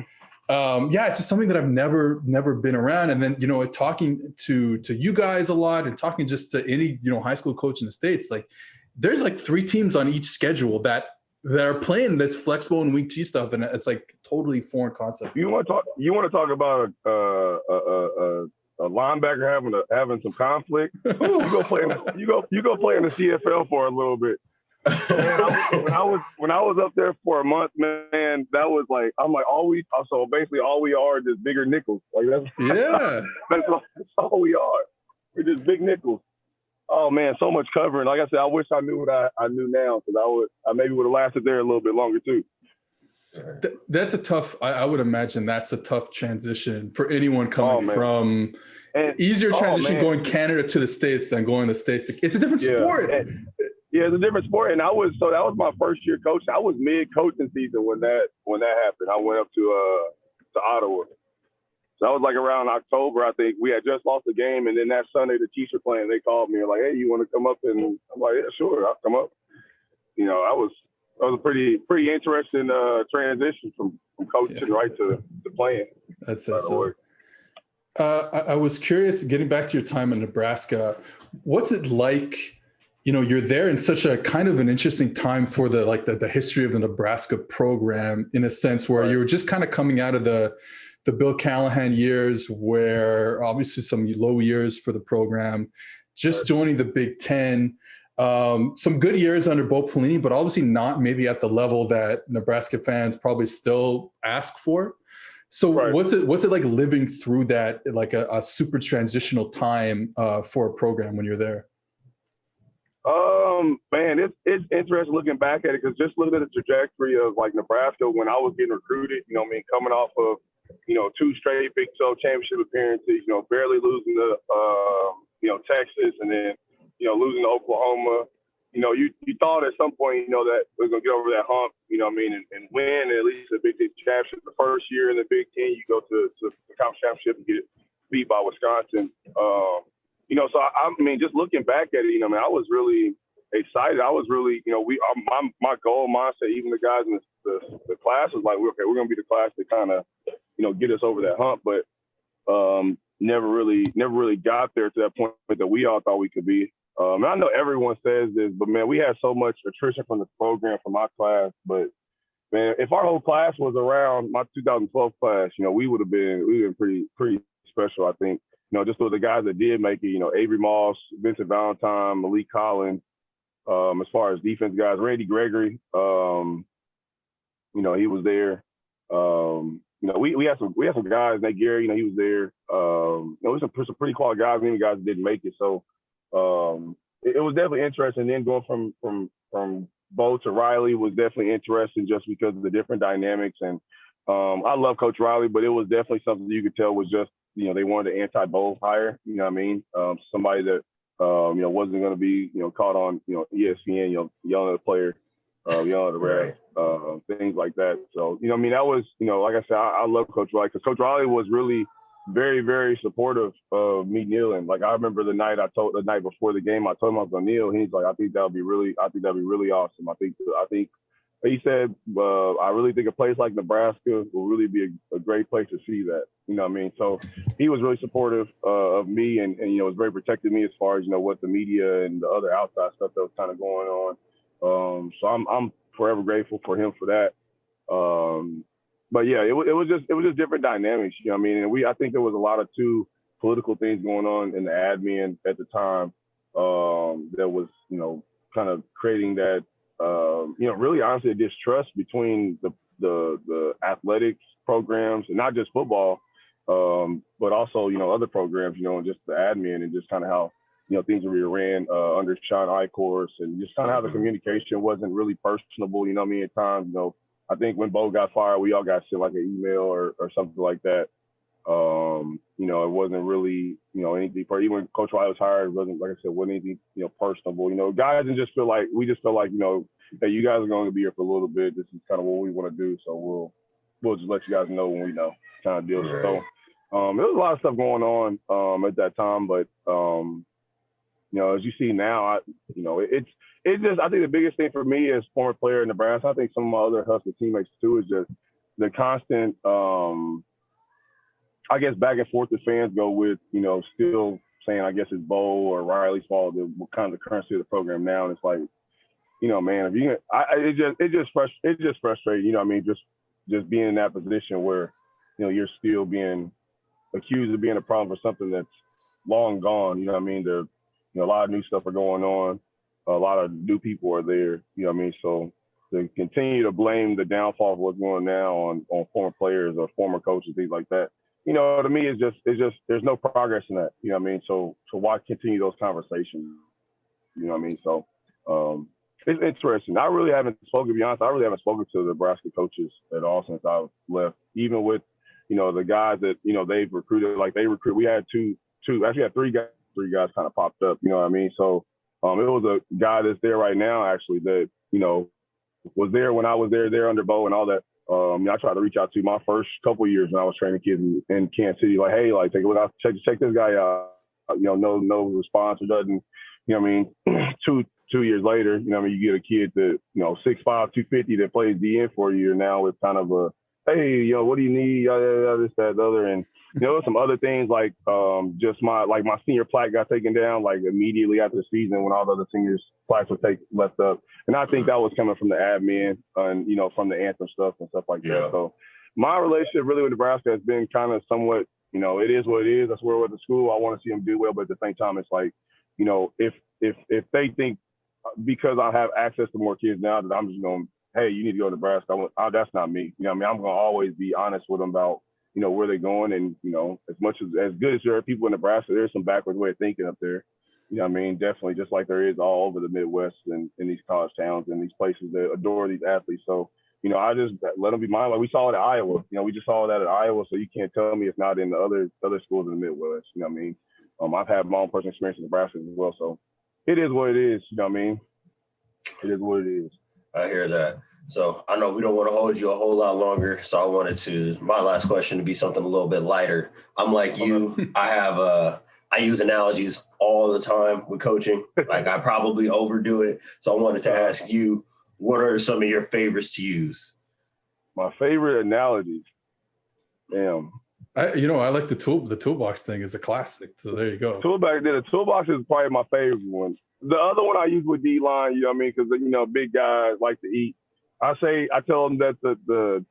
it's just something that I've never been around. And then, talking to you guys a lot and talking just to any, high school coach in the States, like there's like 3 teams on each schedule that are playing this flexible and wing T stuff, and it's like totally foreign concept. You want to talk about a linebacker having some conflict? You go play in the CFL for a little bit. Man, when I was up there for a month, man, that was like I'm like all we are is just bigger nickels. Like that's all we are. We're just big nickels. Oh man, so much covering. Like I said, I wish I knew what I knew now because I maybe would have lasted there a little bit longer too. That's a tough. I would imagine that's a tough transition for anyone coming from. Easier transition going Canada to the States than going to the States. It's a different sport. It's a different sport, and that was my first year coaching. I was mid coaching season when that happened. I went up to Ottawa. So that was like around October, I think. We had just lost the game, and then that Sunday the Chiefs were playing. They called me and like, "Hey, you want to come up?" And I'm like, "Yeah, sure, I'll come up." I was a pretty interesting transition from coaching right to playing. That's so. I was curious, getting back to your time in Nebraska, what's it like? You're there in such a kind of an interesting time for the history of the Nebraska program in a sense where you were just kind of coming out of the Bill Callahan years where obviously some low years for the program, just joining the Big Ten, some good years under Bo Pellini, but obviously not maybe at the level that Nebraska fans probably still ask for. So what's it like living through that, like a super transitional time for a program when you're there? Man, it's interesting looking back at it because just looking at the trajectory of like Nebraska when I was getting recruited, coming off of 2 straight Big 12 championship appearances, barely losing to Texas and then losing to Oklahoma. You thought at some point that we're gonna get over that hump, and win at least the Big Ten championship. The first year in the Big Ten, you go to the conference championship and get beat by Wisconsin. So I just looking back at it, I was really excited. I was really, my goal, mindset, even the guys in the class was like, okay, we're gonna be the class that kind of, get us over that hump, but never really got there to that point that we all thought we could be. And I know everyone says this, but man, we had so much attrition from the program from my class. But man, if our whole class was around my 2012 class, we would have been pretty special, I think. just with the guys that did make it, Avery Moss, Vincent Valentine, Malik Collins, as far as defense guys, Randy Gregory, he was there. We had some guys, Nate Gary, he was there. There's some pretty quality guys, even guys that didn't make it. So it was definitely interesting. Then going from Bo to Riley was definitely interesting just because of the different dynamics. And I love Coach Riley, but it was definitely something that you could tell was just, they wanted to anti-Bo hire, you know what I mean? Somebody that, wasn't going to be, caught on, ESPN, yelling at a player, yelling at the ref, things like that. So, that was, like I said, I love Coach Riley because Coach Riley was really very, very supportive of me kneeling. Like I remember the night before the game, I told him I was going to kneel. He's like, I think that'd be really awesome. I think he said, I really think a place like Nebraska will really be a great place to see that. You know what I mean? So he was really supportive of me and was very protective of me as far as, what the media and the other outside stuff that was kind of going on. So I'm forever grateful for him for that. But yeah, it was just different dynamics. You know what I mean? And I think there was a lot of political things going on in the admin at the time that was, kind of creating that, really honestly a distrust between the athletics programs and not just football, but also, other programs, and just the admin and just kind of how, things were ran under Sean Eichhorst and just kind of how the communication wasn't really personable, you know what I mean? At times, I think when Bo got fired, we all got sent like an email or something like that. It wasn't really, anything. Even when Coach Riley was hired, it wasn't, like I said, wasn't anything, personable. Guys didn't just feel like, hey, you guys are going to be here for a little bit. This is kind of what we want to do. So we'll just let you guys know when we know kind of deal. Right. So there was a lot of stuff going on at that time, but as you see now, it's just, I think the biggest thing for me as former player in Nebraska, I think some of my other Husker teammates too, is just the constant, I guess, back and forth the fans go with, still saying, I guess it's Bo or Riley's fault, what kind of the currency of the program now. And it's like, man, it just frustrating, just being in that position where, you're still being accused of being a problem for something that's long gone. You know what I mean? A lot of new stuff are going on. A lot of new people are there. You know what I mean? So to continue to blame the downfall of what's going on now on former players or former coaches, things like that, to me, it's just there's no progress in that. You know what I mean? So why continue those conversations? You know what I mean? So it's interesting. I really haven't spoken, to be honest, to the Nebraska coaches at all since I've left, even with, the guys that, they've recruited, we had three guys kind of popped up, you know what I mean? So it was a guy that's there right now, actually, that, was there when I was there under Bo and all that. I tried to reach out to my first couple of years when I was training kids in Kansas City, like, hey, like, take a look out, check this guy out. No response or doesn't, you know what I mean? 2 years later, you know what I mean, you get a kid that, 6'5", 250 that plays DN for you, and now it's kind of a, hey, what do you need? This, that, the other. And, some other things like just my senior plaque got taken down like immediately after the season when all the other seniors' plaques were left up. And I think that was coming from the admin and, from the anthem stuff and stuff like that. So my relationship really with Nebraska has been kind of somewhat, it is what it is. That's where we're at the school. I want to see them do well. But at the same time, it's like, if they think because I have access to more kids now that I'm just going, hey, you need to go to Nebraska. That's not me. You know what I mean? I'm going to always be honest with them about, where they're going. And, as good as there are people in Nebraska, there's some backwards way of thinking up there. You know what I mean? Definitely, just like there is all over the Midwest and in these college towns and these places that adore these athletes. So, I just let them be mine. Like we saw it at Iowa. We just saw that at Iowa. So you can't tell me it's not in the other schools in the Midwest. You know what I mean? I've had my own personal experience in Nebraska as well. So it is what it is. You know what I mean? It is what it is. I hear that. So I know we don't want to hold you a whole lot longer. So I wanted my last question to be something a little bit lighter. I'm like you. I use analogies all the time with coaching. Like I probably overdo it. So I wanted to ask you, what are some of your favorites to use? My favorite analogies. Damn. I like the toolbox thing is a classic. So there you go. The toolbox is probably my favorite one. The other one I use with D-line, you know what I mean? Because, big guys like to eat. I tell them that at the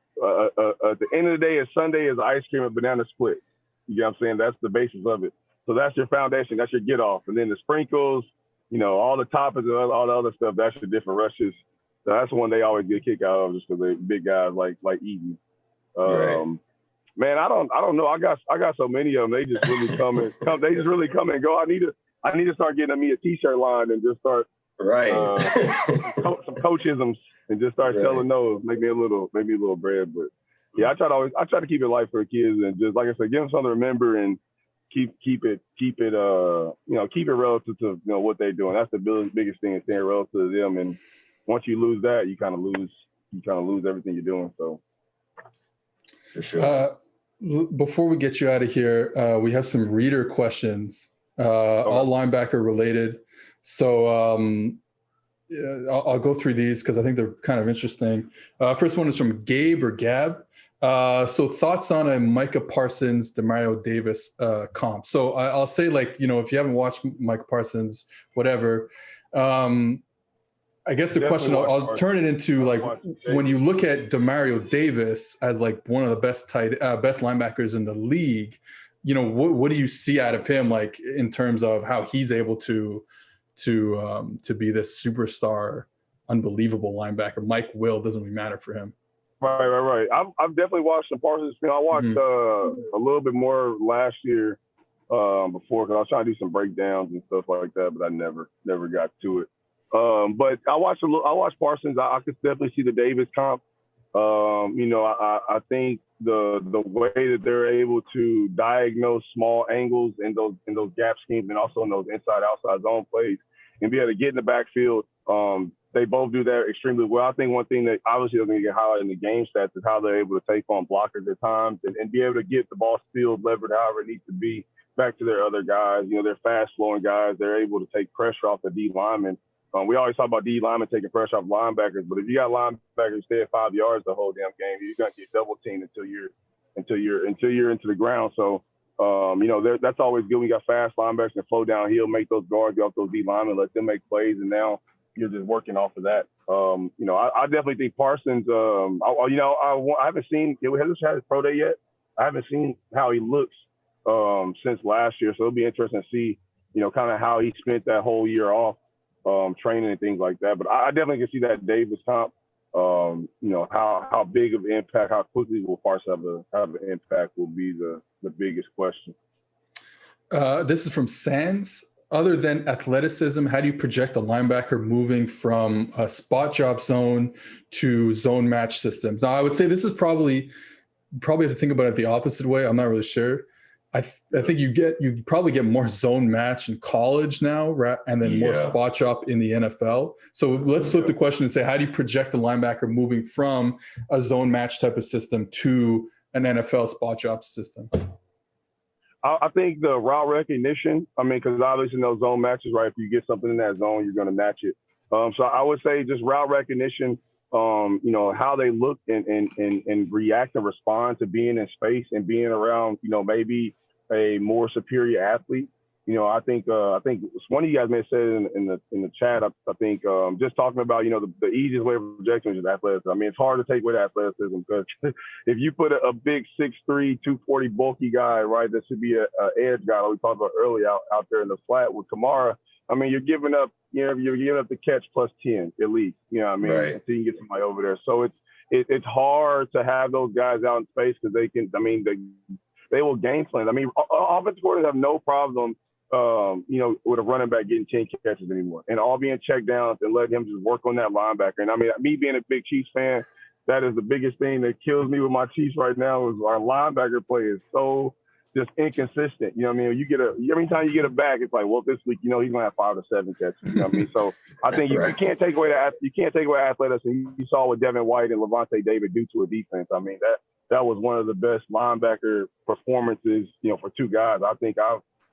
end of the day, a Sunday is ice cream and banana split. You know what I'm saying? That's the basis of it. So that's your foundation. That's your get off. And then the sprinkles, all the toppings and all the other stuff, that's your different rushes. So that's the one they always get a kick out of, just because they big guys like eating. Right. Man, I don't know. I got so many of them. They just really come and go. I need to start getting me a t-shirt line and just start some coachisms and just start selling those. Make me a little bread. But yeah, I try to keep it light for the kids and just, like I said, give them something to remember and keep it relative to what they're doing. That's the biggest thing, is staying relative to them. And once you lose that, you kind of lose everything you're doing. So for sure. Before we get you out of here, we have some reader questions, all linebacker related. So I'll go through these because I think they're kind of interesting. First one is from Gabe or Gab. So thoughts on a Micah Parsons, Demario Davis comp. So I'll say, if you haven't watched Micah Parsons, whatever, I guess the question, I'll turn it into, when you look at Demario Davis as one of the best linebackers in the league, what do you see out of him, in terms of how he's able to be this superstar, unbelievable linebacker? Mike Will, doesn't really matter for him. Right. I've definitely watched some Parsons film. I watched a little bit more last year before, because I was trying to do some breakdowns and stuff like that, but I never got to it. But I watched Parsons. I could definitely see the Davis comp. I think the way that they're able to diagnose small angles in those gap schemes, and also in those inside-outside zone plays, and be able to get in the backfield, they both do that extremely well. I think one thing that obviously doesn't get highlighted in the game stats is how they're able to take on blockers at times and be able to get the ball field levered however it needs to be back to their other guys. They're fast-flowing guys. They're able to take pressure off the D linemen. We always talk about D linemen taking pressure off linebackers, but if you got linebackers who stay at 5 yards the whole damn game, you're gonna get double teamed until you're into the ground. So, that's always good. We got fast linebackers that flow downhill, make those guards get off those D linemen, let them make plays, and now you're just working off of that. I definitely think Parsons. I haven't seen. He hasn't had his pro day yet. I haven't seen how he looks since last year, so it'll be interesting to see, kind of how he spent that whole year off. Training and things like that, but I definitely can see that Davis comp. How big of an impact, how quickly will Parsons have an impact will be the biggest question. This is from Sands. Other than athleticism, how do you project a linebacker moving from a spot job zone to zone match systems? Now, I would say this is probably have to think about it the opposite way. I'm not really sure. I think you probably get more zone match in college now, and then more spot drop in the NFL. So let's flip the question and say, how do you project the linebacker moving from a zone match type of system to an NFL spot drop system? I think the route recognition. Because obviously in those zone matches, right? If you get something in that zone, you're going to match it. So I would say just route recognition. How they look and react and respond to being in space and being around, maybe a more superior athlete. I think one of you guys may have said in the chat. I think just talking about, the easiest way of projecting is athleticism. It's hard to take away the athleticism, because if you put a big 6'3", 240 bulky guy, right, that should be a edge guy like we talked about earlier out there in the flat with Kamara. You're giving up the catch plus 10 at least, right, until you get somebody over there. So it's hard to have those guys out in space, because they will game plan. Offensive coordinators have no problem, with a running back getting 10 catches anymore, and all being checked down and let him just work on that linebacker. And me being a big Chiefs fan, that is the biggest thing that kills me with my Chiefs right now is our linebacker play is so just inconsistent. You get every time you get it back, it's like, well, this week, he's gonna have 5 to 7 catches. So I think you can't take away athleticism. You saw what Devin White and Levante David do to a defense. That was one of the best linebacker performances, for two guys. I think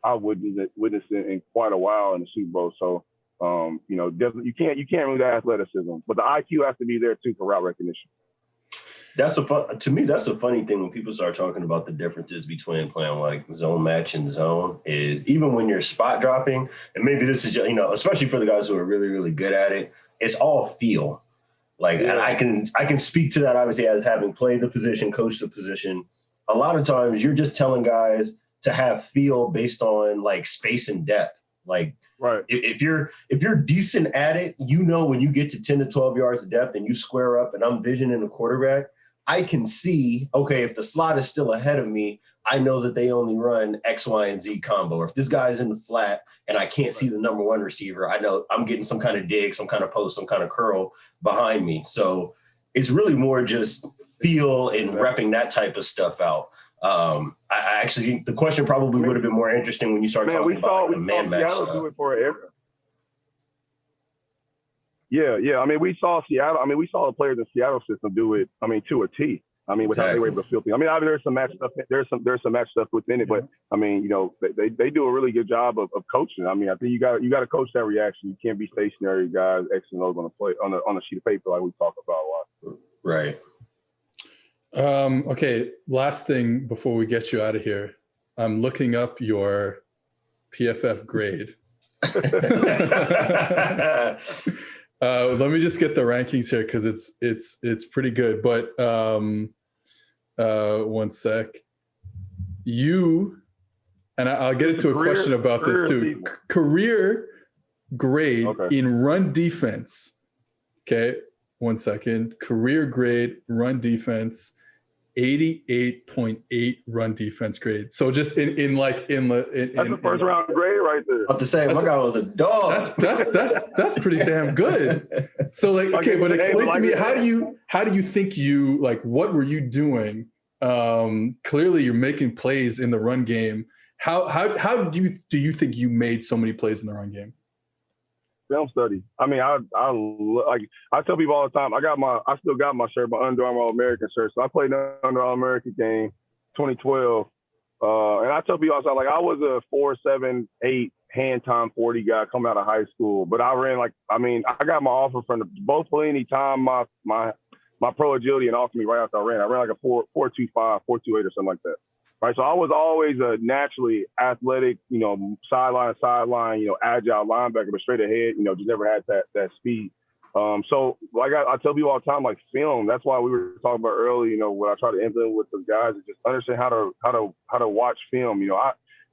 I witnessed it in quite a while in the Super Bowl. So, definitely you can't remove that athleticism, but the IQ has to be there too for route recognition. To me, that's a funny thing when people start talking about the differences between playing like zone match and zone, is even when you're spot dropping, and maybe this is, especially for the guys who are really, really good at it, it's all feel. And I can speak to that, obviously, as having played the position, coached the position. A lot of times you're just telling guys, to have feel based on like space and depth. Like Right. if you're decent at it, you know, when you get to 10 to 12 yards of depth and you square up and I'm visioning the quarterback, I can see, okay, if the slot is still ahead of me, I know that they only run X, Y, and Z combo. Or if this guy's in the flat and I can't see the number one receiver, I know I'm getting some kind of dig, some kind of post, some kind of curl behind me. So it's really more just feel and repping that type of stuff out. I actually think the question probably would have been more interesting when you start talking about like the man match stuff. Do it for Yeah. I mean, we saw Seattle. I mean, we saw the players in Seattle system do it. I mean, to a T. I mean, without they were able to feel things. I mean, there's some match stuff. There's some match stuff within it, but I mean, you know, they do a really good job of coaching. I mean, I think you got to coach that reaction. You can't be stationary, guys. X and O's on a play on a sheet of paper like we talk about a lot. Right. Okay. Last thing before we get you out of here, I'm looking up your PFF grade. Let me just get the rankings here because it's pretty good. But one sec. I'll get into a question about this too. Career grade in run defense. Okay, 1 second. Career grade run defense. 88.8 run defense grade. So just in that's the first round grade right there. About to say my guy was a dog. That's pretty damn good. So like, okay, but explain to me, how do you think you, like, what were you doing? Clearly you're making plays in the run game. How do you think you made so many plays in the run game? Film study. I mean, I tell people all the time. I still got my shirt, my Under Armour All-American shirt. So I played the Under All-American game, 2012, and I tell people all the time, like, I was a 4.78 hand time 40 guy coming out of high school, but I ran I got my offer from Bo Pellini time my pro agility and offered me right after I ran. I ran like a 4.25, 4.28 or something like that. Right, so I was always a naturally athletic, you know, sideline, you know, agile linebacker, but straight ahead, you know, just never had that speed. So like I tell people all the time, like, film. That's why we were talking about earlier. You know, what I try to implement with the guys is just understand how to watch film. You know,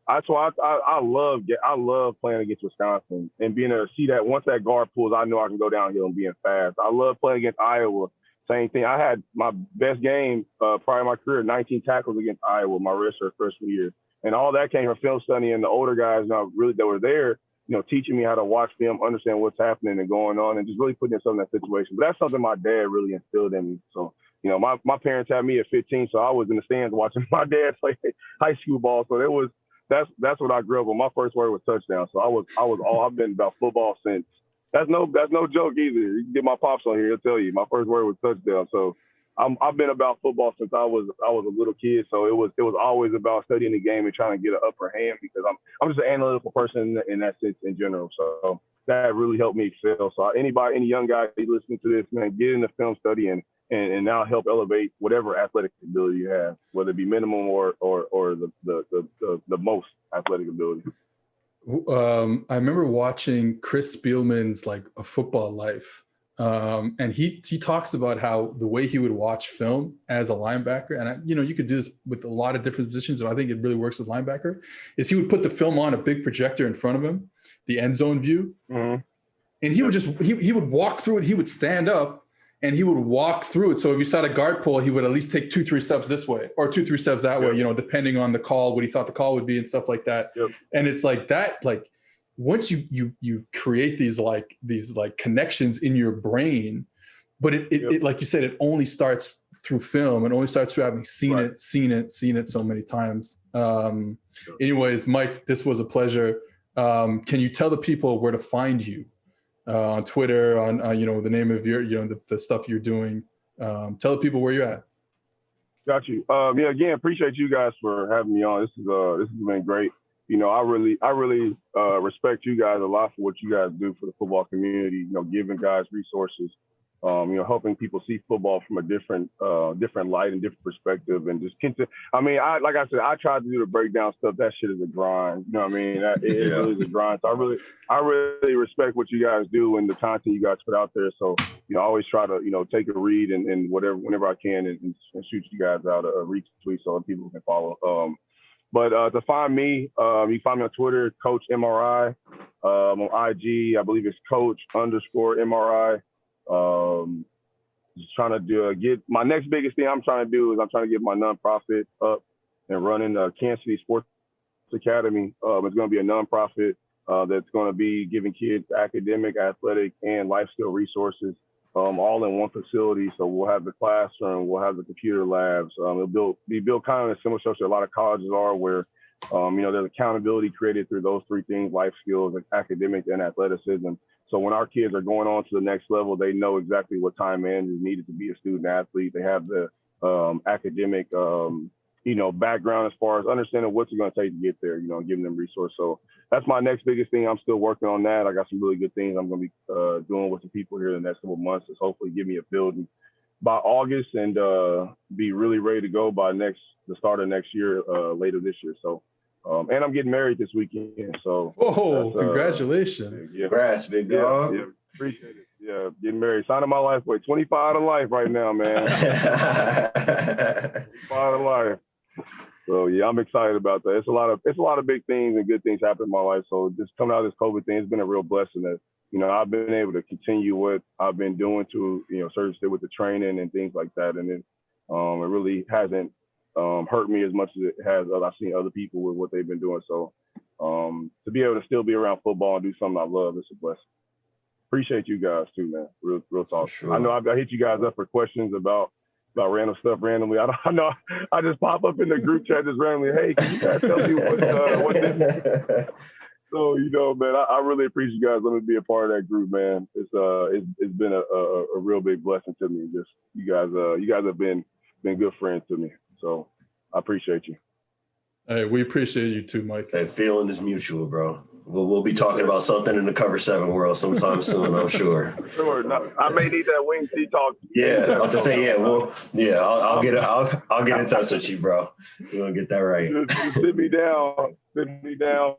that's why I love playing against Wisconsin and being able to see that once that guard pulls, I know I can go downhill and being fast. I love playing against Iowa. Same thing. I had my best game prior to my career, 19 tackles against Iowa, my redshirt freshman year. And all that came from film study and the older guys that were there, you know, teaching me how to watch film, understand what's happening and going on, and just really putting yourself in that situation. But that's something my dad really instilled in me. So, you know, my parents had me at 15, so I was in the stands watching my dad play high school ball. So that's what I grew up with. My first word was touchdown. So I've been about football since. That's no joke either. You can get my pops on here; he'll tell you. My first word was touchdown. So I've been about football since I was a little kid. So it was always about studying the game and trying to get an upper hand because I'm just an analytical person in that sense in general. So that really helped me excel. So any young guy listening to this, man, get into film study and now help elevate whatever athletic ability you have, whether it be minimum or the most athletic ability. I remember watching Chris Spielman's like A Football Life, and he talks about how the way he would watch film as a linebacker, and you could do this with a lot of different positions, but I think it really works with linebacker, is he would put the film on a big projector in front of him, the end zone view, and he would just he would walk through it. He would stand up and he would walk through it. So if you saw a guard pull, he would at least take 2-3 steps this way or 2-3 steps that way, depending on the call, what he thought the call would be and stuff like that. Yep. And it's like that, like once you create these connections in your brain, but it like you said, it only starts through film and only starts through having seen it so many times. Anyways, Mike, this was a pleasure. Can you tell the people where to find you? On Twitter, on the name of your the stuff you're doing. Tell the people where you're at. Got you. Again, appreciate you guys for having me on. This has been great. I really respect you guys a lot for what you guys do for the football community. Giving guys resources. Helping people see football from a different light and different perspective, and just like I said, I tried to do the breakdown stuff. That shit is a grind. You know what I mean? It really is a grind. So I really respect what you guys do and the content you guys put out there. So I always try to take a read and whenever I can and shoot you guys out a retweet so people can follow. But to find me, you find me on Twitter, Coach MRI. On IG, I believe it's Coach_MRI. Just trying to get my next biggest thing I'm trying to do is I'm trying to get my nonprofit up and running Kansas City Sports Academy. It's going to be a nonprofit that's going to be giving kids academic, athletic, and life skill resources all in one facility. So we'll have the classroom, we'll have the computer labs. It'll be built kind of similar to a lot of colleges are, where there's accountability created through those three things: life skills, academics, and athleticism. So when our kids are going on to the next level, they know exactly what time in is needed to be a student athlete. They have the academic, background as far as understanding what's it going to take to get there, giving them resources. So that's my next biggest thing. I'm still working on that. I got some really good things I'm going to be doing with the people here in the next couple of months. Is hopefully give me a building by August and be really ready to go by the start of next year, later this year. So. And I'm getting married this weekend, so. Oh, congratulations! Congrats, big dog. Yeah, appreciate it. Yeah, getting married, sign of my life, boy. 25 of life right now, man. 25 of life. So yeah, I'm excited about that. It's a lot of big things and good things happen in my life. So just coming out of this COVID thing, it's been a real blessing that I've been able to continue what I've been doing to surge with the training and things like that, and it really hasn't hurt me as much as it has. I've seen other people with what they've been doing. So to be able to still be around football and do something I love, it's a blessing. Appreciate you guys too, man. Real talk. Sure. I know I hit you guys up for questions about random stuff randomly. I know I just pop up in the group chat just randomly. Hey, can you guys tell me what this? So man, I really appreciate you guys letting me be a part of that group, man. It's been a real big blessing to me. Just you guys have been good friends to me. So I appreciate you. Hey, we appreciate you too, Mike. That feeling is mutual, bro. We'll be talking about something in the Cover 7 world sometime soon, I'm sure. Sure. No, I may need that wing T talk. Yeah, I'll just say, I'll get in touch with you, bro. We're gonna get that right. Just sit me down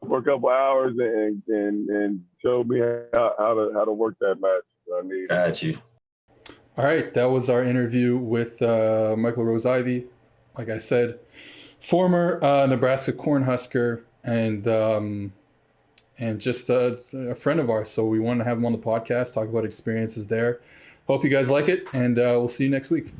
for a couple hours and show me how to work that match. I need. Got you. All right, that was our interview with Michael Rose-Ivey. Like I said, former Nebraska Cornhusker and just a friend of ours. So we wanted to have him on the podcast, talk about experiences there. Hope you guys like it, and we'll see you next week.